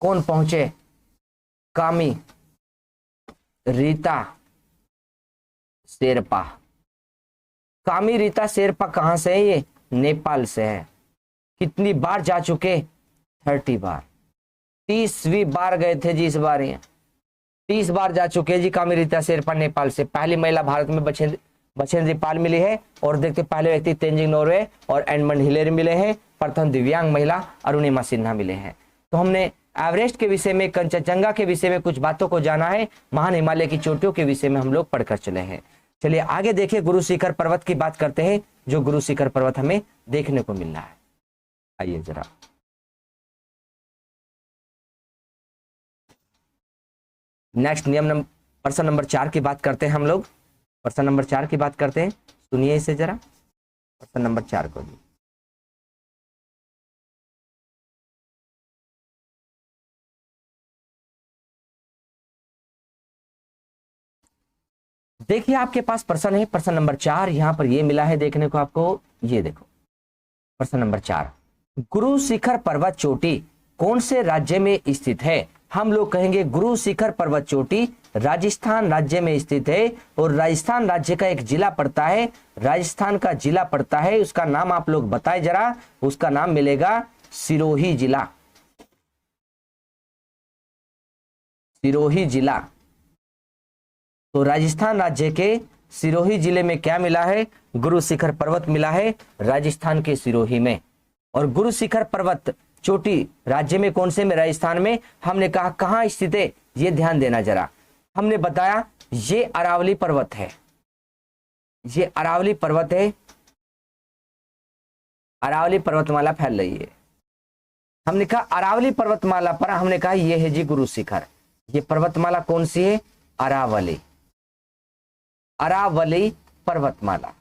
कौन पहुंचे, कामी रीता शेरपा। कामी रीता शेरपा कहां से है, ये नेपाल से है। कितनी बार जा चुके, 30 बार, 30वीं बार गए थे जी इस बार, ये 30 बार जा चुके जी कामी रीता शेरपा नेपाल से। पहली महिला भारत में बछेंद्री पाल मिली है। और देखते पहले व्यक्ति तेंजिंग नोरगे और एडमंड हिलेरी मिले हैं। प्रथम दिव्यांग महिला अरुणिमा सिन्हा मिले हैं। तो हमने एवरेस्ट के विषय में, कंचनजंगा के विषय में कुछ बातों को जाना है, महान हिमालय की चोटियों के विषय में हम लोग पढ़कर चले हैं। चलिए आगे देखिए, गुरु शिखर पर्वत की बात करते हैं, जो गुरु शिखर पर्वत हमें देखने को मिल रहा है। आइए जरा नेक्स्ट प्रश्न नंबर 4 की बात करते हैं हम लोग। प्रश्न नंबर 4 की बात करते हैं, सुनिए इसे जरा, प्रश्न नंबर 4 को भी। देखिए आपके पास प्रश्न है, प्रश्न नंबर 4, यहां पर ये मिला है देखने को आपको, ये देखो प्रश्न नंबर 4, गुरु शिखर पर्वत चोटी कौन से राज्य में स्थित है। हम लोग कहेंगे गुरु शिखर पर्वत चोटी राजस्थान राज्य में स्थित है। और राजस्थान राज्य का एक जिला पड़ता है, राजस्थान का जिला पड़ता है, उसका नाम आप लोग बताए जरा, उसका नाम मिलेगा सिरोही जिला, सिरोही जिला। तो राजस्थान राज्य के सिरोही जिले में क्या मिला है, गुरु शिखर पर्वत मिला है राजस्थान के सिरोही में। और गुरु शिखर पर्वत चोटी राज्य में कौन से में, राजस्थान में। हमने कहा कहां स्थित है, ये ध्यान देना जरा। हमने बताया ये अरावली पर्वत है, ये अरावली पर्वत है, अरावली पर्वतमाला फैल रही है। हमने कहा अरावली पर्वतमाला पर, हमने कहा ये है जी गुरु शिखर। ये पर्वतमाला कौन सी है, अरावली, अरावली पर्वतमाला,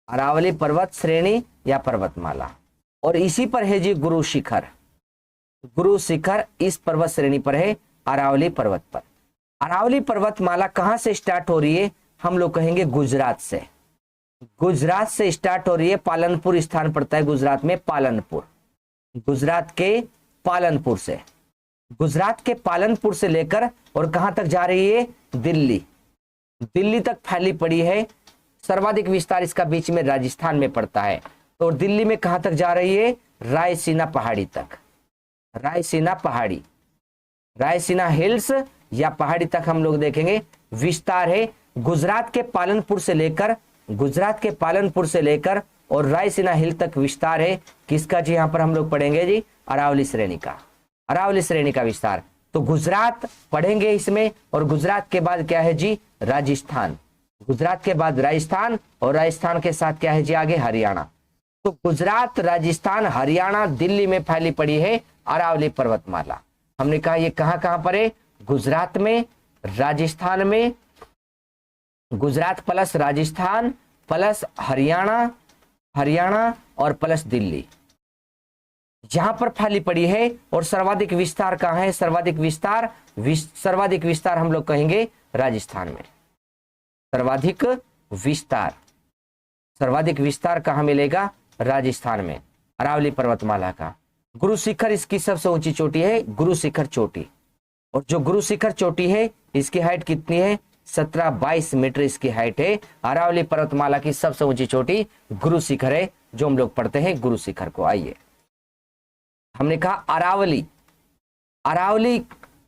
अरावली पर्वत श्रेणी या पर्वतमाला। और इसी पर है जी गुरु शिखर, गुरु शिखर इस पर्वत श्रेणी पर है, अरावली पर्वत पर। अरावली पर्वतमाला कहां से स्टार्ट हो रही है, हम लोग कहेंगे गुजरात से, गुजरात से स्टार्ट हो रही है। पालनपुर स्थान पड़ता है गुजरात में, पालनपुर, गुजरात के पालनपुर से, गुजरात के पालनपुर से लेकर और कहां तक जा रही है, दिल्ली, दिल्ली तक फैली पड़ी है। सर्वाधिक विस्तार इसका बीच में राजस्थान में पड़ता है। तो दिल्ली में कहां तक जा रही है, रायसीना पहाड़ी तक, रायसीना पहाड़ी, रायसीना हिल्स या पहाड़ी तक हम लोग देखेंगे विस्तार है। गुजरात के पालनपुर से लेकर, गुजरात के पालनपुर से लेकर और रायसीना हिल तक विस्तार है किसका जी? यहां पर हम लोग पढ़ेंगे जी अरावली श्रेणी का, अरावली श्रेणी का विस्तार। तो गुजरात पढ़ेंगे इसमें, और गुजरात के बाद क्या है जी? राजस्थान, गुजरात के बाद राजस्थान, और राजस्थान के साथ क्या है जी? आगे हरियाणा। तो गुजरात, राजस्थान, हरियाणा, दिल्ली में फैली पड़ी है अरावली पर्वतमाला। हमने कहा ये कहां कहां पर है? गुजरात में, राजस्थान में, गुजरात प्लस राजस्थान प्लस हरियाणा, हरियाणा और प्लस दिल्ली, यहां पर फैली पड़ी है। और सर्वाधिक विस्तार कहां है? सर्वाधिक विस्तार, सर्वाधिक विस्तार हम लोग कहेंगे राजस्थान में। सर्वाधिक विस्तार, सर्वाधिक विस्तार कहां मिलेगा? राजस्थान में, अरावली पर्वतमाला का। गुरु शिखर इसकी सबसे ऊंची चोटी है, गुरु शिखर चोटी। और जो गुरु शिखर चोटी है इसकी हाइट कितनी है? 17-22 मीटर इसकी हाइट है। अरावली पर्वतमाला की सबसे ऊंची चोटी गुरु शिखर है, जो हम लोग पढ़ते हैं गुरु शिखर को। आइए, हमने कहा अरावली, अरावली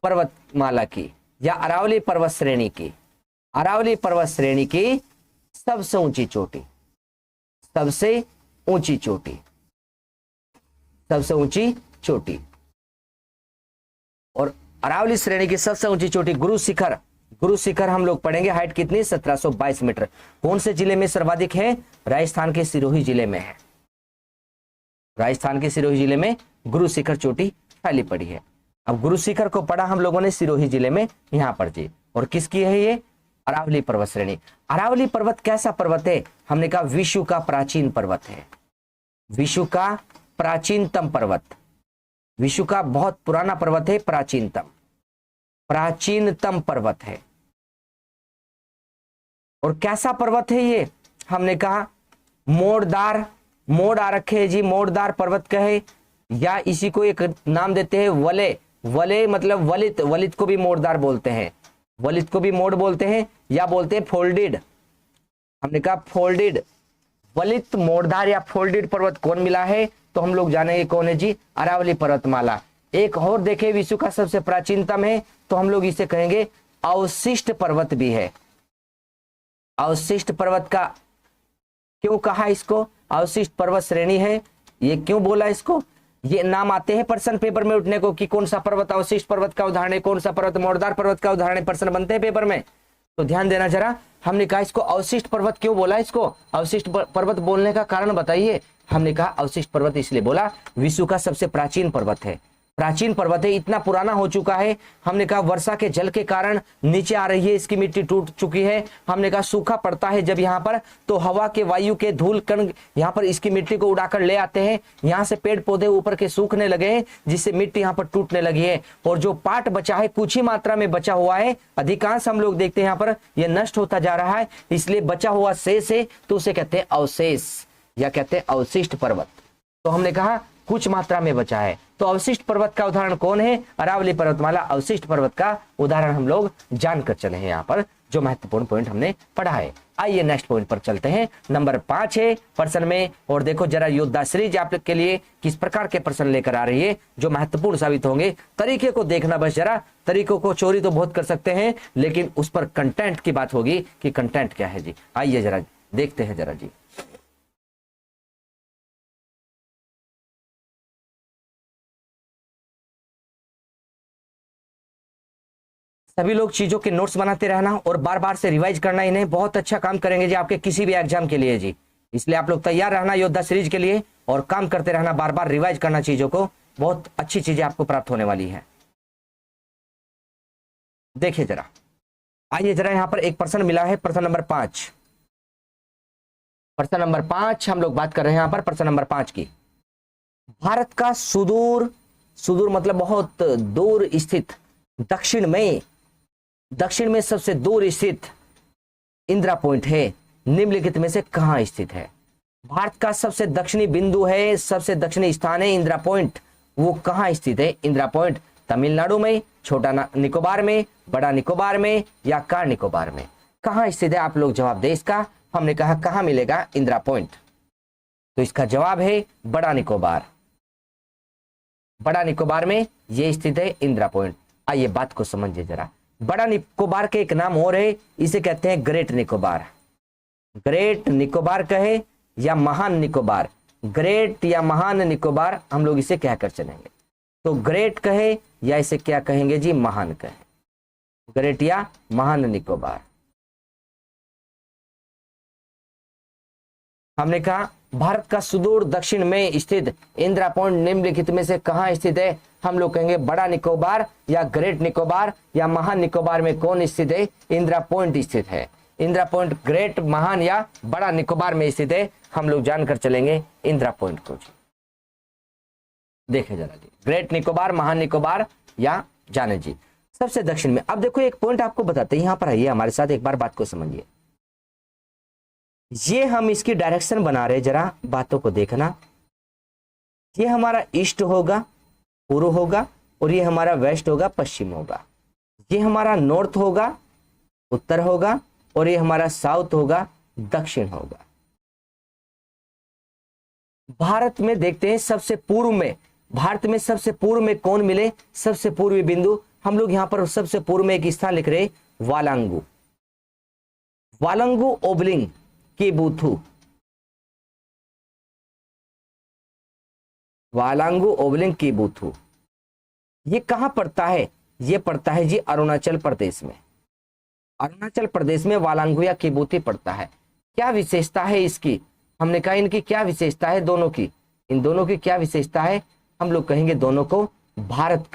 पर्वतमाला की या अरावली पर्वत श्रेणी की, अरावली पर्वत श्रेणी की सबसे ऊंची चोटी, सबसे ऊंची चोटी, सबसे ऊंची चोटी। और अरावली श्रेणी की सबसे ऊंची चोटी गुरु शिखर, गुरु शिखर हम लोग पढ़ेंगे। हाइट कितनी? 1722 मीटर। कौन से जिले में सर्वाधिक है? राजस्थान के सिरोही जिले में है, राजस्थान के सिरोही जिले में गुरु शिखर चोटी फैली पड़ी है। अब गुरु शिखर को पढ़ा हम लोगों ने सिरोही जिले में, यहां पर जी। और किसकी है ये? अरावली पर्वत श्रेणी। अरावली पर्वत कैसा पर्वत है? हमने कहा विश्व का प्राचीन पर्वत है, विश्व का प्राचीनतम पर्वत, विश्व का बहुत पुराना पर्वत है, प्राचीनतम, प्राचीनतम पर्वत है। और कैसा पर्वत है ये? हमने कहा मोड़दार, मोड़ आ रखे है जी, मोड़दार पर्वत कहे, या इसी को एक नाम देते हैं वले, वले मतलब वलित, वलित को भी मोड़दार बोलते हैं, वलित को भी मोड़ बोलते हैं, या बोलते हैं फोल्डेड। हमने कहा फोल्डेड, वलित, मोड़दार या फोल्डेड पर्वत कौन मिला है? तो हम लोग जानेंगे कौन है जी? अरावली पर्वतमाला। एक और देखे विश्व का सबसे प्राचीनतम है, तो हम लोग इसे कहेंगे अवशिष्ट पर्वत भी है। अवशिष्ट पर्वत का क्यों कहा इसको? अवशिष्ट पर्वत श्रेणी है, ये क्यों बोला इसको? ये नाम आते हैं प्रश्न पेपर में उठने को कि कौन सा पर्वत अवशिष्ट पर्वत का उदाहरण है, कौन सा पर्वत मोड़दार पर्वत का उदाहरण है, प्रश्न बनते हैं पेपर में। तो ध्यान देना जरा। हमने कहा इसको अवशिष्ट पर्वत क्यों बोला? इसको अवशिष्ट पर्वत बोलने का कारण बताइए। हमने कहा अवशिष्ट पर्वत इसलिए बोला, विश्व का सबसे प्राचीन पर्वत है, प्राचीन पर्वत है, इतना पुराना हो चुका है। हमने कहा वर्षा के जल के कारण नीचे आ रही है, इसकी मिट्टी टूट चुकी है। हमने कहा सूखा पड़ता है जब यहाँ पर, तो हवा के, वायु के धूल कण यहाँ पर इसकी मिट्टी को उड़ाकर ले आते हैं। यहाँ से पेड़ पौधे ऊपर के सूखने लगे हैं, जिससे मिट्टी यहाँ पर टूटने लगी है। और जो पार्ट बचा है, कुछ ही मात्रा में बचा हुआ है, अधिकांश हम लोग देखते हैं यहाँ पर यह नष्ट होता जा रहा है, इसलिए बचा हुआ शेष है, तो उसे कहते हैं अवशेष या कहते हैं अवशिष्ट पर्वत। तो हमने कहा कुछ मात्रा में बचा है, तो अवशिष्ट पर्वत का उदाहरण कौन है? अरावली पर्वतमाला अवशिष्ट पर्वत का उदाहरण हम लोग जानकर चले हैं यहाँ पर, जो महत्वपूर्ण पॉइंट हमने पढ़ा है। आइए नेक्स्ट पॉइंट पर चलते हैं। नंबर 5 है प्रश्न में, और देखो जरा योद्धा सीरीज आप के लिए किस प्रकार के प्रश्न लेकर आ रही है, जो महत्वपूर्ण साबित होंगे। तरीके को देखना बस जरा, तरीकों को चोरी तो बहुत कर सकते हैं, लेकिन उस पर कंटेंट की बात होगी कि कंटेंट क्या है जी। आइए जरा देखते हैं जरा जी। सभी लोग चीजों के नोट्स बनाते रहना और बार बार से रिवाइज करना, इन्हें बहुत अच्छा काम करेंगे जी आपके किसी भी एग्जाम के लिए जी। इसलिए आप लोग तैयार रहना योद्धा सीरीज के लिए, और काम करते रहना, बार बार रिवाइज करना चीजों को, बहुत अच्छी चीजें आपको प्राप्त होने वाली है। देखिए जरा, आइए जरा, यहाँ पर एक प्रश्न मिला है, प्रश्न नंबर 5। प्रश्न नंबर 5 हम लोग बात कर रहे हैं यहाँ पर, प्रश्न नंबर 5 की। भारत का सुदूर, सुदूर मतलब बहुत दूर स्थित, दक्षिण में सबसे दूर स्थित इंदिरा पॉइंट है, निम्नलिखित में से कहां स्थित है? भारत का सबसे दक्षिणी बिंदु है, सबसे दक्षिणी स्थान है इंदिरा पॉइंट, वो कहां स्थित है? इंदिरा पॉइंट तमिलनाडु में, छोटा निकोबार में, बड़ा निकोबार में, या कार निकोबार में? कहां स्थित है? आप लोग जवाब दे इसका। हमने कहा कहां मिलेगा इंदिरा पॉइंट, तो इसका जवाब है बड़ा निकोबार। बड़ा निकोबार में ये स्थित है इंदिरा पॉइंट। आइए बात को समझिए जरा। बड़ा निकोबार के एक नाम और है, इसे कहते हैं ग्रेट निकोबार। ग्रेट निकोबार कहे या महान निकोबार, ग्रेट या महान निकोबार हम लोग इसे कहकर चलेंगे। तो ग्रेट कहे या इसे क्या कहेंगे जी, महान कहे, ग्रेट या महान निकोबार। हमने कहा भारत का सुदूर दक्षिण में स्थित इंदिरा पॉइंट निम्नलिखित में से कहां स्थित है? हम लोग कहेंगे बड़ा निकोबार या ग्रेट निकोबार या महान निकोबार में कौन स्थित है? इंदिरा पॉइंट स्थित है। इंदिरा पॉइंट ग्रेट, महान या बड़ा निकोबार में स्थित है। हम लोग जानकर चलेंगे इंदिरा पॉइंट को जी। देखें जरा जी, ग्रेट निकोबार, महान निकोबार या जाने जी सबसे दक्षिण में। अब देखो एक पॉइंट आपको बताते हैं, यहां पर आइए हमारे साथ एक बार बात को समझिए। ये हम इसकी डायरेक्शन बना रहे, जरा बातों को देखना। ये हमारा ईस्ट होगा, पूर्व होगा, और ये हमारा वेस्ट होगा, पश्चिम होगा। ये हमारा नॉर्थ होगा, उत्तर होगा, और ये हमारा साउथ होगा, दक्षिण होगा। भारत में देखते हैं सबसे पूर्व में, भारत में सबसे पूर्व में कौन मिले? सबसे पूर्वी बिंदु हम लोग यहां पर सबसे पूर्व में एक स्थान लिख रहे, वालांगू। वालांगू ओबलिंग किबुथु, वालांगू ओबलिंग किबुथु। ये कहां पड़ता है? ये पड़ता है जी अरुणाचल प्रदेश में। अरुणाचल प्रदेश में वालांगू या किबुथु पड़ता है। क्या विशेषता है इसकी? हमने कहा इनकी क्या विशेषता है दोनों की, इन दोनों की क्या विशेषता है? हम लोग कहेंगे दोनों को भारत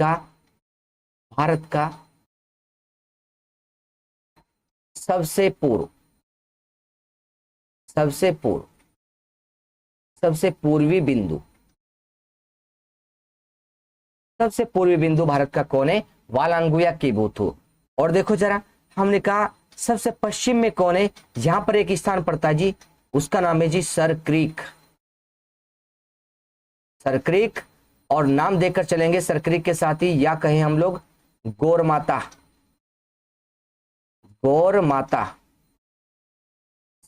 का सबसे पूर्व, सबसे पूर्वी बिंदु, सबसे पूर्वी बिंदु भारत का कौन है? वालांगू या किबुथु। और देखो जरा, हमने कहा सबसे पश्चिम में कौन है? यहां पर एक स्थान पड़ता है जी, उसका नाम है जी सर क्रीक। सर क्रीक, और नाम देकर चलेंगे सर क्रीक के साथ ही, या कहें हम लोग गौर माता। गौर माता,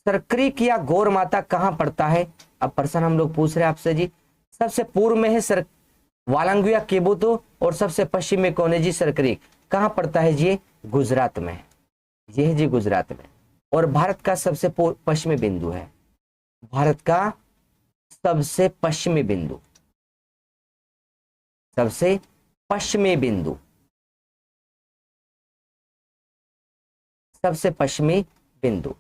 सर क्रीक या गौर माता कहां पड़ता है? अब प्रश्न हम लोग पूछ रहे हैं आपसे जी। सबसे पूर्व में है सर वालांगू या किबुथु, और सबसे पश्चिम में कौन है जी? Sir creek. कहां पड़ता है जी? गुजरात में। यह है जी गुजरात में, और भारत का सबसे पश्चिमी बिंदु है। भारत का सबसे पश्चिमी बिंदु, सबसे पश्चिमी बिंदु, सबसे पश्चिमी बिंदु।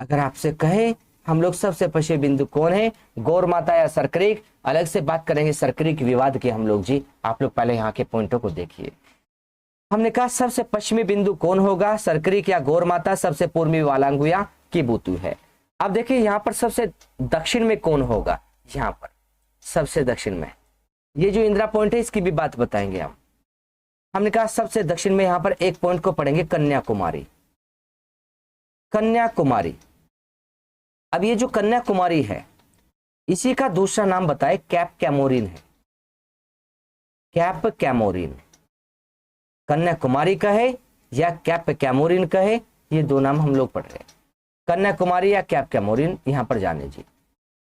अगर आपसे कहे हम लोग सबसे पश्चिमी बिंदु कौन है, गौर माता या सरक्रीक, अलग से बात करेंगे सरक्रीक विवाद के हम लोग जी। आप लोग पहले यहाँ के पॉइंटों को देखिए। हमने कहा सबसे पश्चिमी बिंदु कौन होगा? सरक्रीक या गौर माता, सबसे पूर्वी वालांगू या किबुथु है। अब देखिए यहाँ पर सबसे दक्षिण में कौन होगा? यहाँ पर सबसे दक्षिण में ये जो इंदिरा पॉइंट है, इसकी भी बात बताएंगे हम। हमने कहा सबसे दक्षिण में यहाँ पर एक पॉइंट को पढ़ेंगे, कन्याकुमारी। कन्याकुमारी, अब ये जो कन्याकुमारी है, इसी का दूसरा नाम बताए कैप कैमोरिन है। कैप कैमोरिन, कन्याकुमारी कहे या कैप कैमोरिन कहे, ये दो नाम हम लोग पढ़ रहे हैं, कन्याकुमारी या कैप कैमोरिन। यहां पर जाने जी,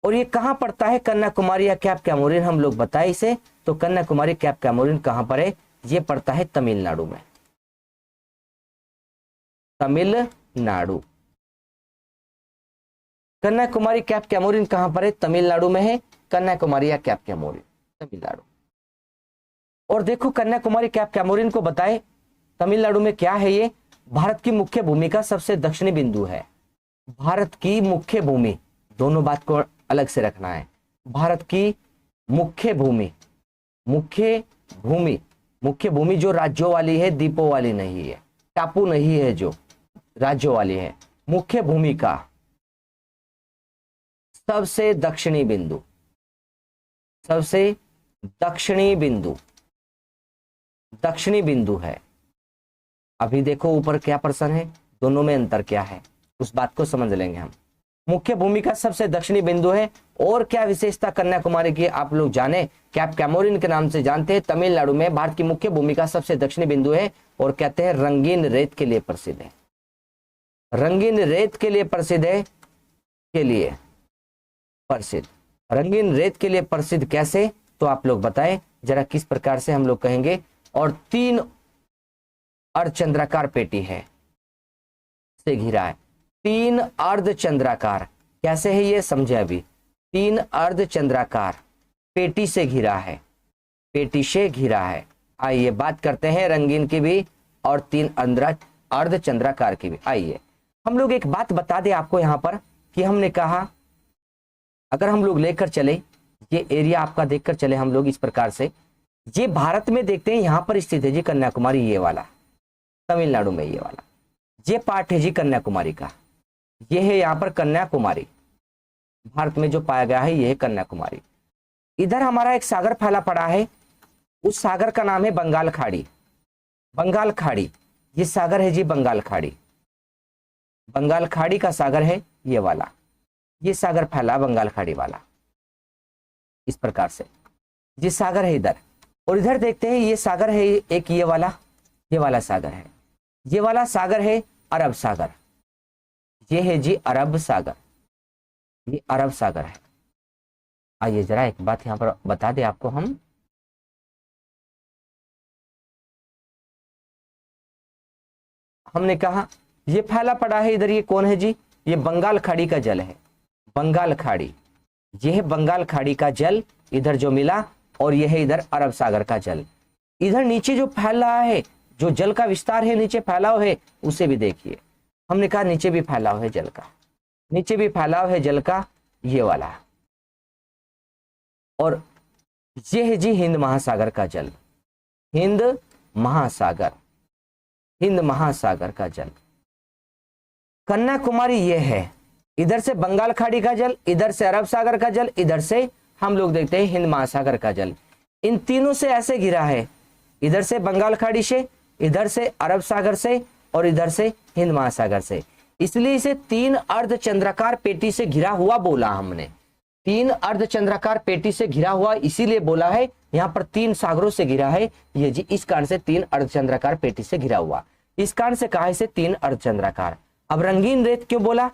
और ये कहां पड़ता है? कन्याकुमारी या कैप कैमोरिन हम लोग बताए इसे। तो कन्याकुमारी कैप कैमोरिन कहां पर है? ये पड़ता है तमिलनाडु में। तमिलनाडु, कन्याकुमारी कैप कैमोरिन कहां पर है? तमिलनाडु में है। कन्याकुमारी या कैप कैमोरिन, तमिलनाडु। और देखो कन्याकुमारी कैप कैमोरिन को बताए तमिलनाडु में क्या है? ये भारत की मुख्य भूमि का सबसे दक्षिणी बिंदु है। भारत की मुख्य भूमि, दोनों बात को अलग से रखना है। भारत की मुख्य भूमि, मुख्य भूमि, मुख्य भूमि जो राज्यों वाली है, द्वीपों वाली नहीं है, टापू नहीं है, जो राज्यों वाली है। मुख्य भूमि का सबसे दक्षिणी बिंदु, सबसे दक्षिणी बिंदु, दक्षिणी बिंदु है। अभी देखो ऊपर क्या प्रश्न है, दोनों में अंतर क्या है, उस बात को समझ लेंगे हम। मुख्य भूमि का सबसे दक्षिणी बिंदु है। और क्या विशेषता कन्याकुमारी की आप लोग जाने, कैप कैमोरिन के नाम से जानते हैं। तमिलनाडु में भारत की मुख्य भूमि का सबसे दक्षिणी बिंदु है, और कहते हैं रंगीन रेत के लिए प्रसिद्ध है। रंगीन रेत के लिए प्रसिद्ध है, के लिए प्रसिद्ध, रंगीन रेत के लिए प्रसिद्ध कैसे? तो आप लोग बताएं। जरा किस प्रकार से हम लोग कहेंगे, और 3 अर्धचंद्राकार पेटी है से घिरा है। 3 अर्धचंद्राकार, कैसे है ये समझे अभी। 3 अर्धचंद्राकार पेटी से घिरा है, पेटी से घिरा है। आइए बात करते हैं रंगीन की भी और 3 अर्धचंद्राकार की भी। आइए हम लोग एक बात बता दें आपको यहाँ पर कि हमने कहा अगर हम लोग लेकर चले, ये एरिया आपका देखकर चले हम लोग इस प्रकार से, ये भारत में देखते हैं यहाँ पर स्थित है जी कन्याकुमारी, ये वाला तमिलनाडु में, ये वाला ये पार्ट है जी कन्याकुमारी का, ये है यहाँ पर कन्याकुमारी, भारत में जो पाया गया है ये है कन्याकुमारी। इधर हमारा एक सागर फैला पड़ा है, उस सागर का नाम है बंगाल खाड़ी। बंगाल खाड़ी, ये सागर है जी बंगाल खाड़ी, बंगाल खाड़ी का सागर है ये वाला, ये सागर फैला बंगाल खाड़ी वाला इस प्रकार से, ये सागर है इधर। और इधर देखते हैं ये सागर है एक, ये वाला सागर है, ये वाला सागर है अरब सागर, ये है जी अरब सागर, ये अरब सागर है। आइए जरा एक बात यहां पर बता दें आपको हम, हमने कहा ये फैला पड़ा है इधर, ये कौन है जी, ये बंगाल खाड़ी का जल है, बंगाल खाड़ी, ये है बंगाल खाड़ी का जल इधर जो मिला, और ये है इधर अरब सागर का जल। इधर नीचे जो फैल रहा है, जो जल का विस्तार है नीचे फैलाव है, उसे भी देखिए। हमने कहा नीचे भी फैलाव है जल का, नीचे भी फैलाव है जल का, ये वाला। और ये है जी हिंद महासागर का जल, हिंद महासागर, हिंद महासागर का जल। कन्याकुमारी ये है, इधर से बंगाल खाड़ी का जल, इधर से अरब सागर का जल, इधर से हम लोग देखते हैं हिंद महासागर का जल। इन तीनों से ऐसे घिरा है, इधर से बंगाल खाड़ी से, इधर से अरब सागर से, और इधर से हिंद महासागर से। इसलिए इसे 3 अर्धचंद्राकार पेटी से घिरा हुआ बोला हमने, 3 अर्धचंद्राकार पेटी से घिरा हुआ इसीलिए बोला है, यहाँ पर 3 सागरों से घिरा है ये जी, इस कारण से 3 अर्धचंद्राकार पेटी से घिरा हुआ, इस कारण से कहा इसे 3 अर्धचंद्राकार। अब रंगीन रेत क्यों बोला,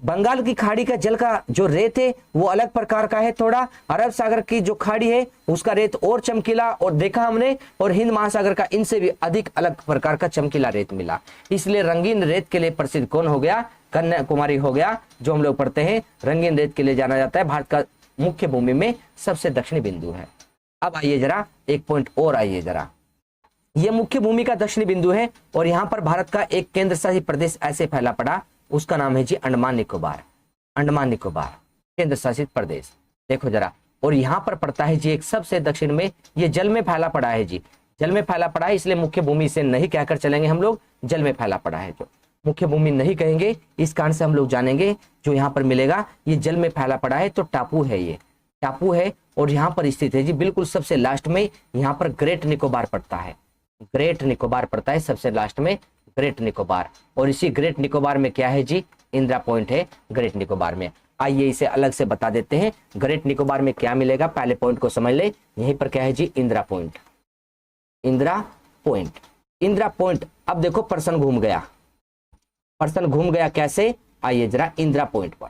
बंगाल की खाड़ी का जल का जो रेत है वो अलग प्रकार का है थोड़ा, अरब सागर की जो खाड़ी है उसका रेत और चमकीला, और देखा हमने, और हिंद महासागर का इनसे भी अधिक अलग प्रकार का चमकीला रेत मिला, इसलिए रंगीन रेत के लिए प्रसिद्ध कौन हो गया, कन्याकुमारी हो गया, जो हम लोग पढ़ते हैं रंगीन रेत के लिए जाना जाता है, भारत का मुख्य भूमि में सबसे दक्षिणी बिंदु है। अब आइए जरा एक पॉइंट और, आइए जरा, ये मुख्य भूमि का दक्षिणी बिंदु है, और यहाँ पर भारत का एक केंद्र शासित प्रदेश ऐसे फैला पड़ा, उसका नाम है जी अंडमान निकोबार, अंडमान निकोबार केंद्र शासित प्रदेश। देखो जरा, और यहाँ पर पड़ता है जी एक सबसे दक्षिण में, ये जल में फैला पड़ा है जी, जल में फैला पड़ा है, इसलिए मुख्य भूमि से नहीं कहकर चलेंगे हम लोग, जल में फैला पड़ा है, जो मुख्य भूमि नहीं कहेंगे, इस कारण से हम लोग जानेंगे जो यहाँ पर मिलेगा ये जल में फैला पड़ा है, तो टापू है, ये टापू है, और यहाँ पर स्थित है जी बिल्कुल सबसे लास्ट में, यहाँ पर ग्रेट निकोबार पड़ता है, ग्रेट निकोबार पड़ता है सबसे लास्ट में, ग्रेट निकोबार। और इसी ग्रेट निकोबार में क्या है जी, इंदिरा पॉइंट है ग्रेट निकोबार में। आइए इसे अलग से बता देते हैं, ग्रेट निकोबार में क्या मिलेगा, पहले पॉइंट को समझ ले, यहीं पर क्या है जी, Indira point, Indira point, Indira point. अब देखो पर्सन घूम गया, पर्सन घूम गया कैसे, आइए जरा इंदिरा पॉइंट पर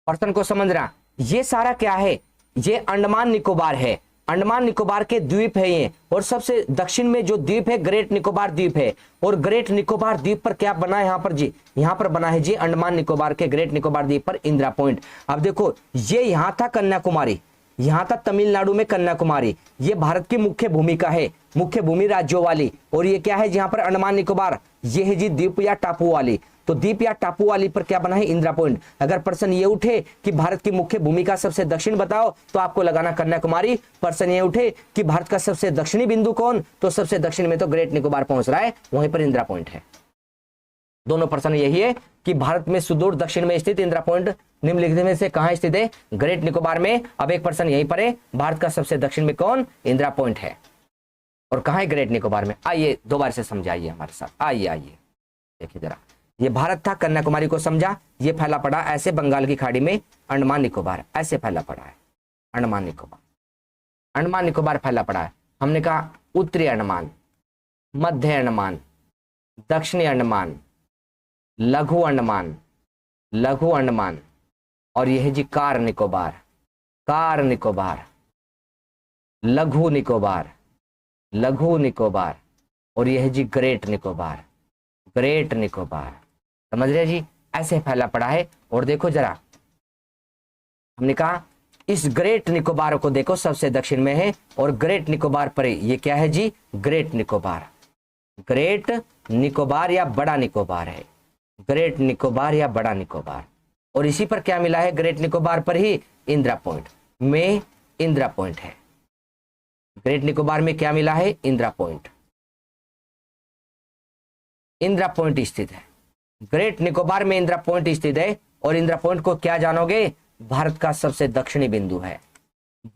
पर्सन को समझना, ये सारा क्या है, ये अंडमान निकोबार है, अंडमान निकोबार के द्वीप है ये, और सबसे दक्षिण में जो द्वीप है ग्रेट निकोबार द्वीप है, और ग्रेट निकोबार द्वीप पर क्या बना है यहाँ पर जी, यहाँ पर बना है जी अंडमान निकोबार के ग्रेट निकोबार द्वीप पर इंदिरा पॉइंट। अब देखो ये यहाँ था कन्याकुमारी, यहाँ था तमिलनाडु में कन्याकुमारी, ये भारत की मुख्य भूमिका है, मुख्य भूमि राज्यों वाली, और ये क्या है यहाँ पर अंडमान निकोबार, ये है जी द्वीप या टापू वाली, तो द्वीप या टापू वाली पर क्या बना है, इंदिरा पॉइंट। अगर प्रश्न ये उठे कि भारत की मुख्य भूमिका सबसे दक्षिण बताओ, तो आपको लगाना कन्याकुमारी। प्रश्न ये उठे कि भारत का सबसे दक्षिणी बिंदु कौन, तो सबसे दक्षिण में तो ग्रेट निकोबार पहुंच रहा है, वहीं पर इंदिरा पॉइंट है। दोनों प्रश्न यही है कि भारत में सुदूर दक्षिण में स्थित इंदिरा पॉइंट निम्नलिखित में से कहां स्थित है, ग्रेट निकोबार में। अब एक प्रश्न यहीं पर है, भारत का सबसे दक्षिण में कौन, इंदिरा पॉइंट है, और कहां है, ग्रेट निकोबार में। आइए दोबारा से समझाइए हमारे साथ, आइए आइए देखिए जरा, ये भारत था, कन्याकुमारी को समझा, ये फैला पड़ा ऐसे बंगाल की खाड़ी में, अंडमान निकोबार ऐसे फैला पड़ा है, अंडमान निकोबार, अंडमान निकोबार फैला पड़ा है। हमने कहा उत्तरी अंडमान, मध्य अंडमान, दक्षिणी अंडमान, लघु अंडमान, लघु अंडमान, और यह है जी कार निकोबार, कार निकोबार, लघु निकोबार, लघु निकोबार, और यह है जी ग्रेट निकोबार, ग्रेट निकोबार। समझ रहे जी, ऐसे फैला पड़ा है। और देखो जरा, हमने कहा इस ग्रेट निकोबार को देखो सबसे दक्षिण में है, और ग्रेट निकोबार पर ये क्या है जी, ग्रेट निकोबार, ग्रेट निकोबार या बड़ा निकोबार है, ग्रेट निकोबार या बड़ा निकोबार। और इसी पर क्या मिला है, ग्रेट निकोबार पर ही इंदिरा पॉइंट में, इंदिरा पॉइंट है। ग्रेट निकोबार में क्या मिला है, इंदिरा पॉइंट, इंदिरा पॉइंट स्थित है। ग्रेट निकोबार में इंदिरा पॉइंट स्थित है। और इंदिरा पॉइंट को क्या जानोगे, भारत का सबसे दक्षिणी बिंदु है,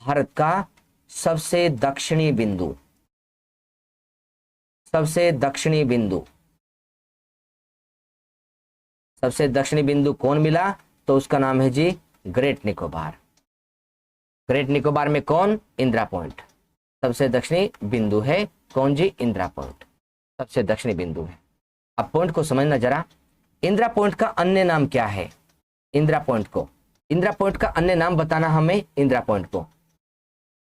भारत का सबसे दक्षिणी बिंदु, सबसे दक्षिणी बिंदु, सबसे दक्षिणी बिंदु कौन मिला, तो उसका नाम है जी ग्रेट निकोबार। ग्रेट निकोबार में कौन, इंदिरा पॉइंट, सबसे दक्षिणी बिंदु है कौन जी, इंदिरा पॉइंट, सबसे दक्षिणी बिंदु है। अब पॉइंट को समझना जरा, इंदिरा पॉइंट का अन्य नाम क्या है, इंदिरा पॉइंट को, इंदिरा पॉइंट का अन्य नाम बताना हमें, इंदिरा पॉइंट को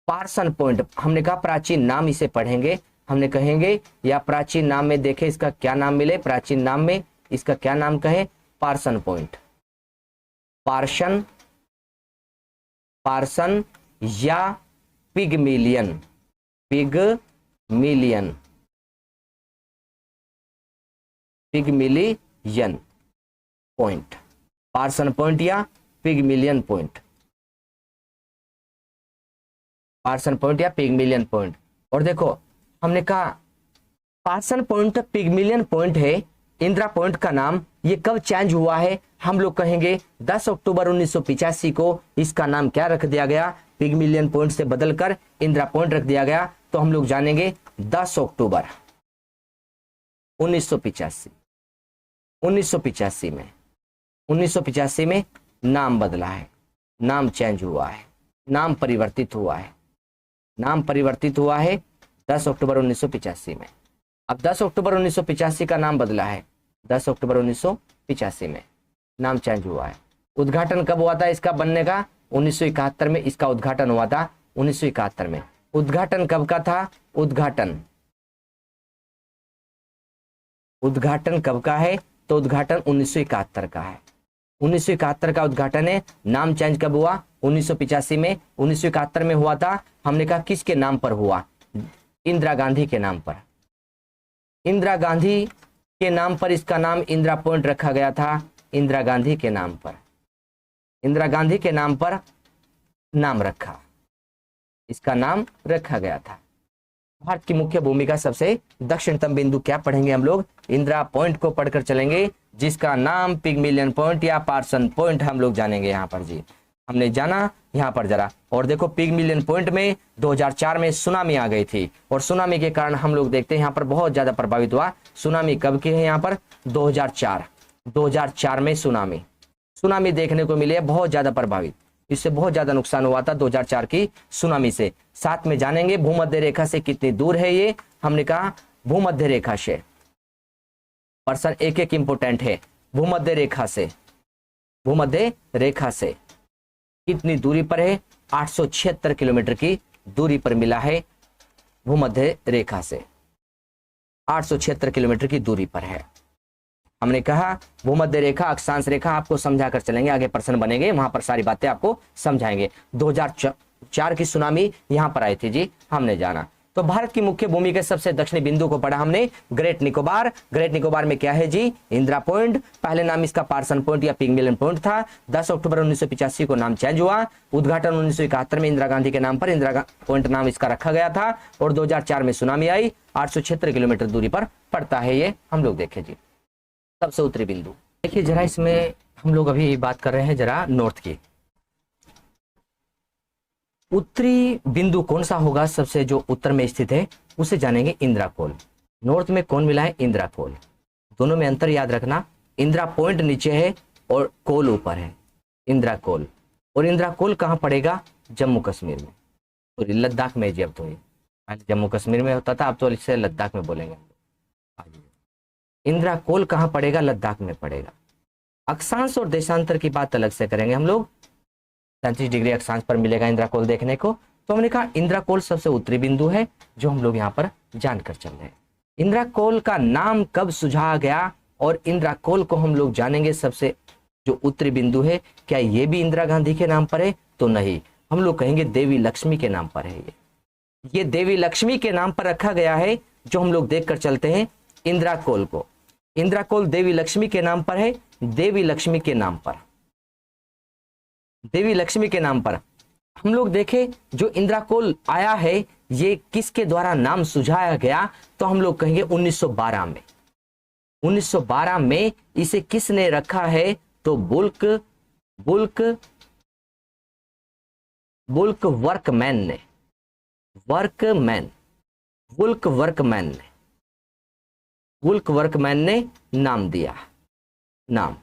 पार्सन पॉइंट, हमने कहा प्राचीन नाम इसे पढ़ेंगे, हमने कहेंगे या प्राचीन नाम में देखे इसका क्या नाम मिले, प्राचीन नाम में इसका क्या नाम कहे, पार्सन पॉइंट, पार्सन, पार्सन या पिगमिलियन, पिगमिलियन, पिगमिलियन पॉइंट, पार्सन पॉइंट या पिगमिलियन पॉइंट, पार्सन पॉइंट या पिगमिलियन पॉइंट। और देखो हमने कहा पार्सन पॉइंट पिगमिलियन पॉइंट है, इंदिरा पॉइंट का नाम, ये कब चेंज हुआ है, हम लोग कहेंगे 10 अक्टूबर 1985 को इसका नाम क्या रख दिया गया, पिगमिलियन पॉइंट से बदलकर इंदिरा पॉइंट रख दिया गया। तो हम लोग जानेंगे 10 अक्टूबर 1985, 1985 में, 1985 में नाम बदला है, नाम चेंज हुआ है, नाम परिवर्तित हुआ है, नाम परिवर्तित हुआ है 10 अक्टूबर 1985 में। अब 10 अक्टूबर 1985 का नाम बदला है, 10 अक्टूबर 1985 में नाम चेंज हुआ है। उद्घाटन कब हुआ था इसका बनने का, 1971 में इसका उद्घाटन हुआ था, 1971 में। उद्घाटन कब का था, उद्घाटन, उद्घाटन कब का है, तो उद्घाटन 1971 का है, 1971 का उद्घाटन है। नाम चेंज कब हुआ, 1985 में, 1971 में हुआ था। हमने कहा किसके नाम पर हुआ, इंदिरा गांधी के नाम पर, इंदिरा गांधी के नाम पर इसका नाम इंदिरा पॉइंट रखा गया था, इंदिरा गांधी के नाम पर, इंदिरा गांधी के नाम पर नाम रखा, इसका नाम रखा गया था। भारत की मुख्य भूमि का सबसे दक्षिणतम बिंदु क्या पढ़ेंगे हम लोग, इंदिरा पॉइंट को पढ़कर चलेंगे, जिसका नाम पिगमिलियन पॉइंट या पार्सन पॉइंट हम लोग जानेंगे। यहाँ पर जी हमने जाना यहाँ पर जरा, और देखो पिगमिलियन पॉइंट में 2004 में सुनामी आ गई थी, और सुनामी के कारण हम लोग देखते हैं यहाँ पर बहुत ज्यादा प्रभावित हुआ। सुनामी कब की है, यहाँ पर 2004 में सुनामी, सुनामी देखने को मिली है, बहुत ज्यादा प्रभावित, इससे बहुत ज्यादा नुकसान हुआ था 2004 की सुनामी से। साथ में जानेंगे भूमध्य रेखा से कितनी दूर है ये, हमने कहा भूमध्य रेखा से, पर्सन एक एक इंपोर्टेंट है, भूमध्य रेखा से, भूमध्य रेखा से कितनी दूरी पर है, 876 किलोमीटर की दूरी पर मिला है, भूमध्य रेखा से 876 किलोमीटर की दूरी पर है। हमने कहा भूमध्य रेखा, अक्षांश रेखा आपको समझा कर चलेंगे, आगे प्रश्न बनेंगे वहां पर सारी बातें आपको समझाएंगे। 2004 की सुनामी यहां पर आई थी जी, हमने जाना। तो भारत की मुख्य भूमि के सबसे दक्षिणी बिंदु को पढ़ा हमने, ग्रेट निकोबार। ग्रेट निकोबार में क्या है जी, इंदिरा पॉइंट, पहले नाम इसका पार्सन पॉइंट या पिगमिलियन पॉइंट था। 10 अक्टूबर 1985 को नाम चेंज हुआ, उद्घाटन 1971 में इंदिरा गांधी के नाम पर इंदिरा पॉइंट नाम इसका रखा गया था, और 2004 में सुनामी आई, 876 किलोमीटर दूरी पर पड़ता है ये, हम लोग देखे जी सबसे उत्तरी बिंदु। देखिए जरा इसमें हम लोग अभी बात कर रहे हैं जरा नॉर्थ की, उत्तरी बिंदु कौन सा होगा, सबसे जो उत्तर में स्थित है उसे जानेंगे, इंदिरा कोल। नॉर्थ में कौन मिला है, इंदिरा कोल। दोनों में अंतर याद रखना, इंदिरा पॉइंट नीचे है और कोल ऊपर है, इंदिरा कोल। और इंदिरा कोल कहाँ पड़ेगा, जम्मू कश्मीर में, और लद्दाख में जी। अब तो ये पहले जम्मू कश्मीर में होता था, अब तो इसे लद्दाख में बोलेंगे। इंदिरा कोल कहाँ पड़ेगा, लद्दाख में पड़ेगा। अक्षांश और देशांतर की बात अलग से करेंगे हम लोग, 37 डिग्री अक्षांश पर मिलेगा इंदिरा कोल देखने को, तो हमने कहा इंद्राकोल सबसे उत्तरी बिंदु है जो हम लोग यहाँ पर जानकर चल रहे हैं। इंद्राकोल का नाम कब सुझाया गया और इंद्राकोल को हम लोग जानेंगे सबसे जो उत्तरी बिंदु है, क्या ये भी इंदिरा गांधी के नाम पर है? तो नहीं, हम लोग कहेंगे देवी लक्ष्मी के नाम पर है। ये देवी लक्ष्मी के नाम पर रखा गया है जो हम लोग देखकर चलते हैं इंद्राकोल को। इंद्राकोल देवी लक्ष्मी के नाम पर है, देवी लक्ष्मी के नाम पर, देवी लक्ष्मी के नाम पर। हम लोग देखें जो इंद्राकोल आया है ये किसके द्वारा नाम सुझाया गया, तो हम लोग कहेंगे 1912 में। 1912 में इसे किसने रखा है? तो बुल्क वर्कमैन ने, बुल्क वर्कमैन ने नाम दिया नाम।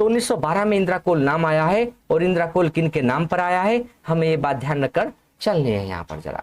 तो 1912 में इंद्राकोल नाम आया है और इंद्राकोल किन के नाम पर आया है, हमें ये बात ध्यान रखकर चलनी है। यहाँ पर जरा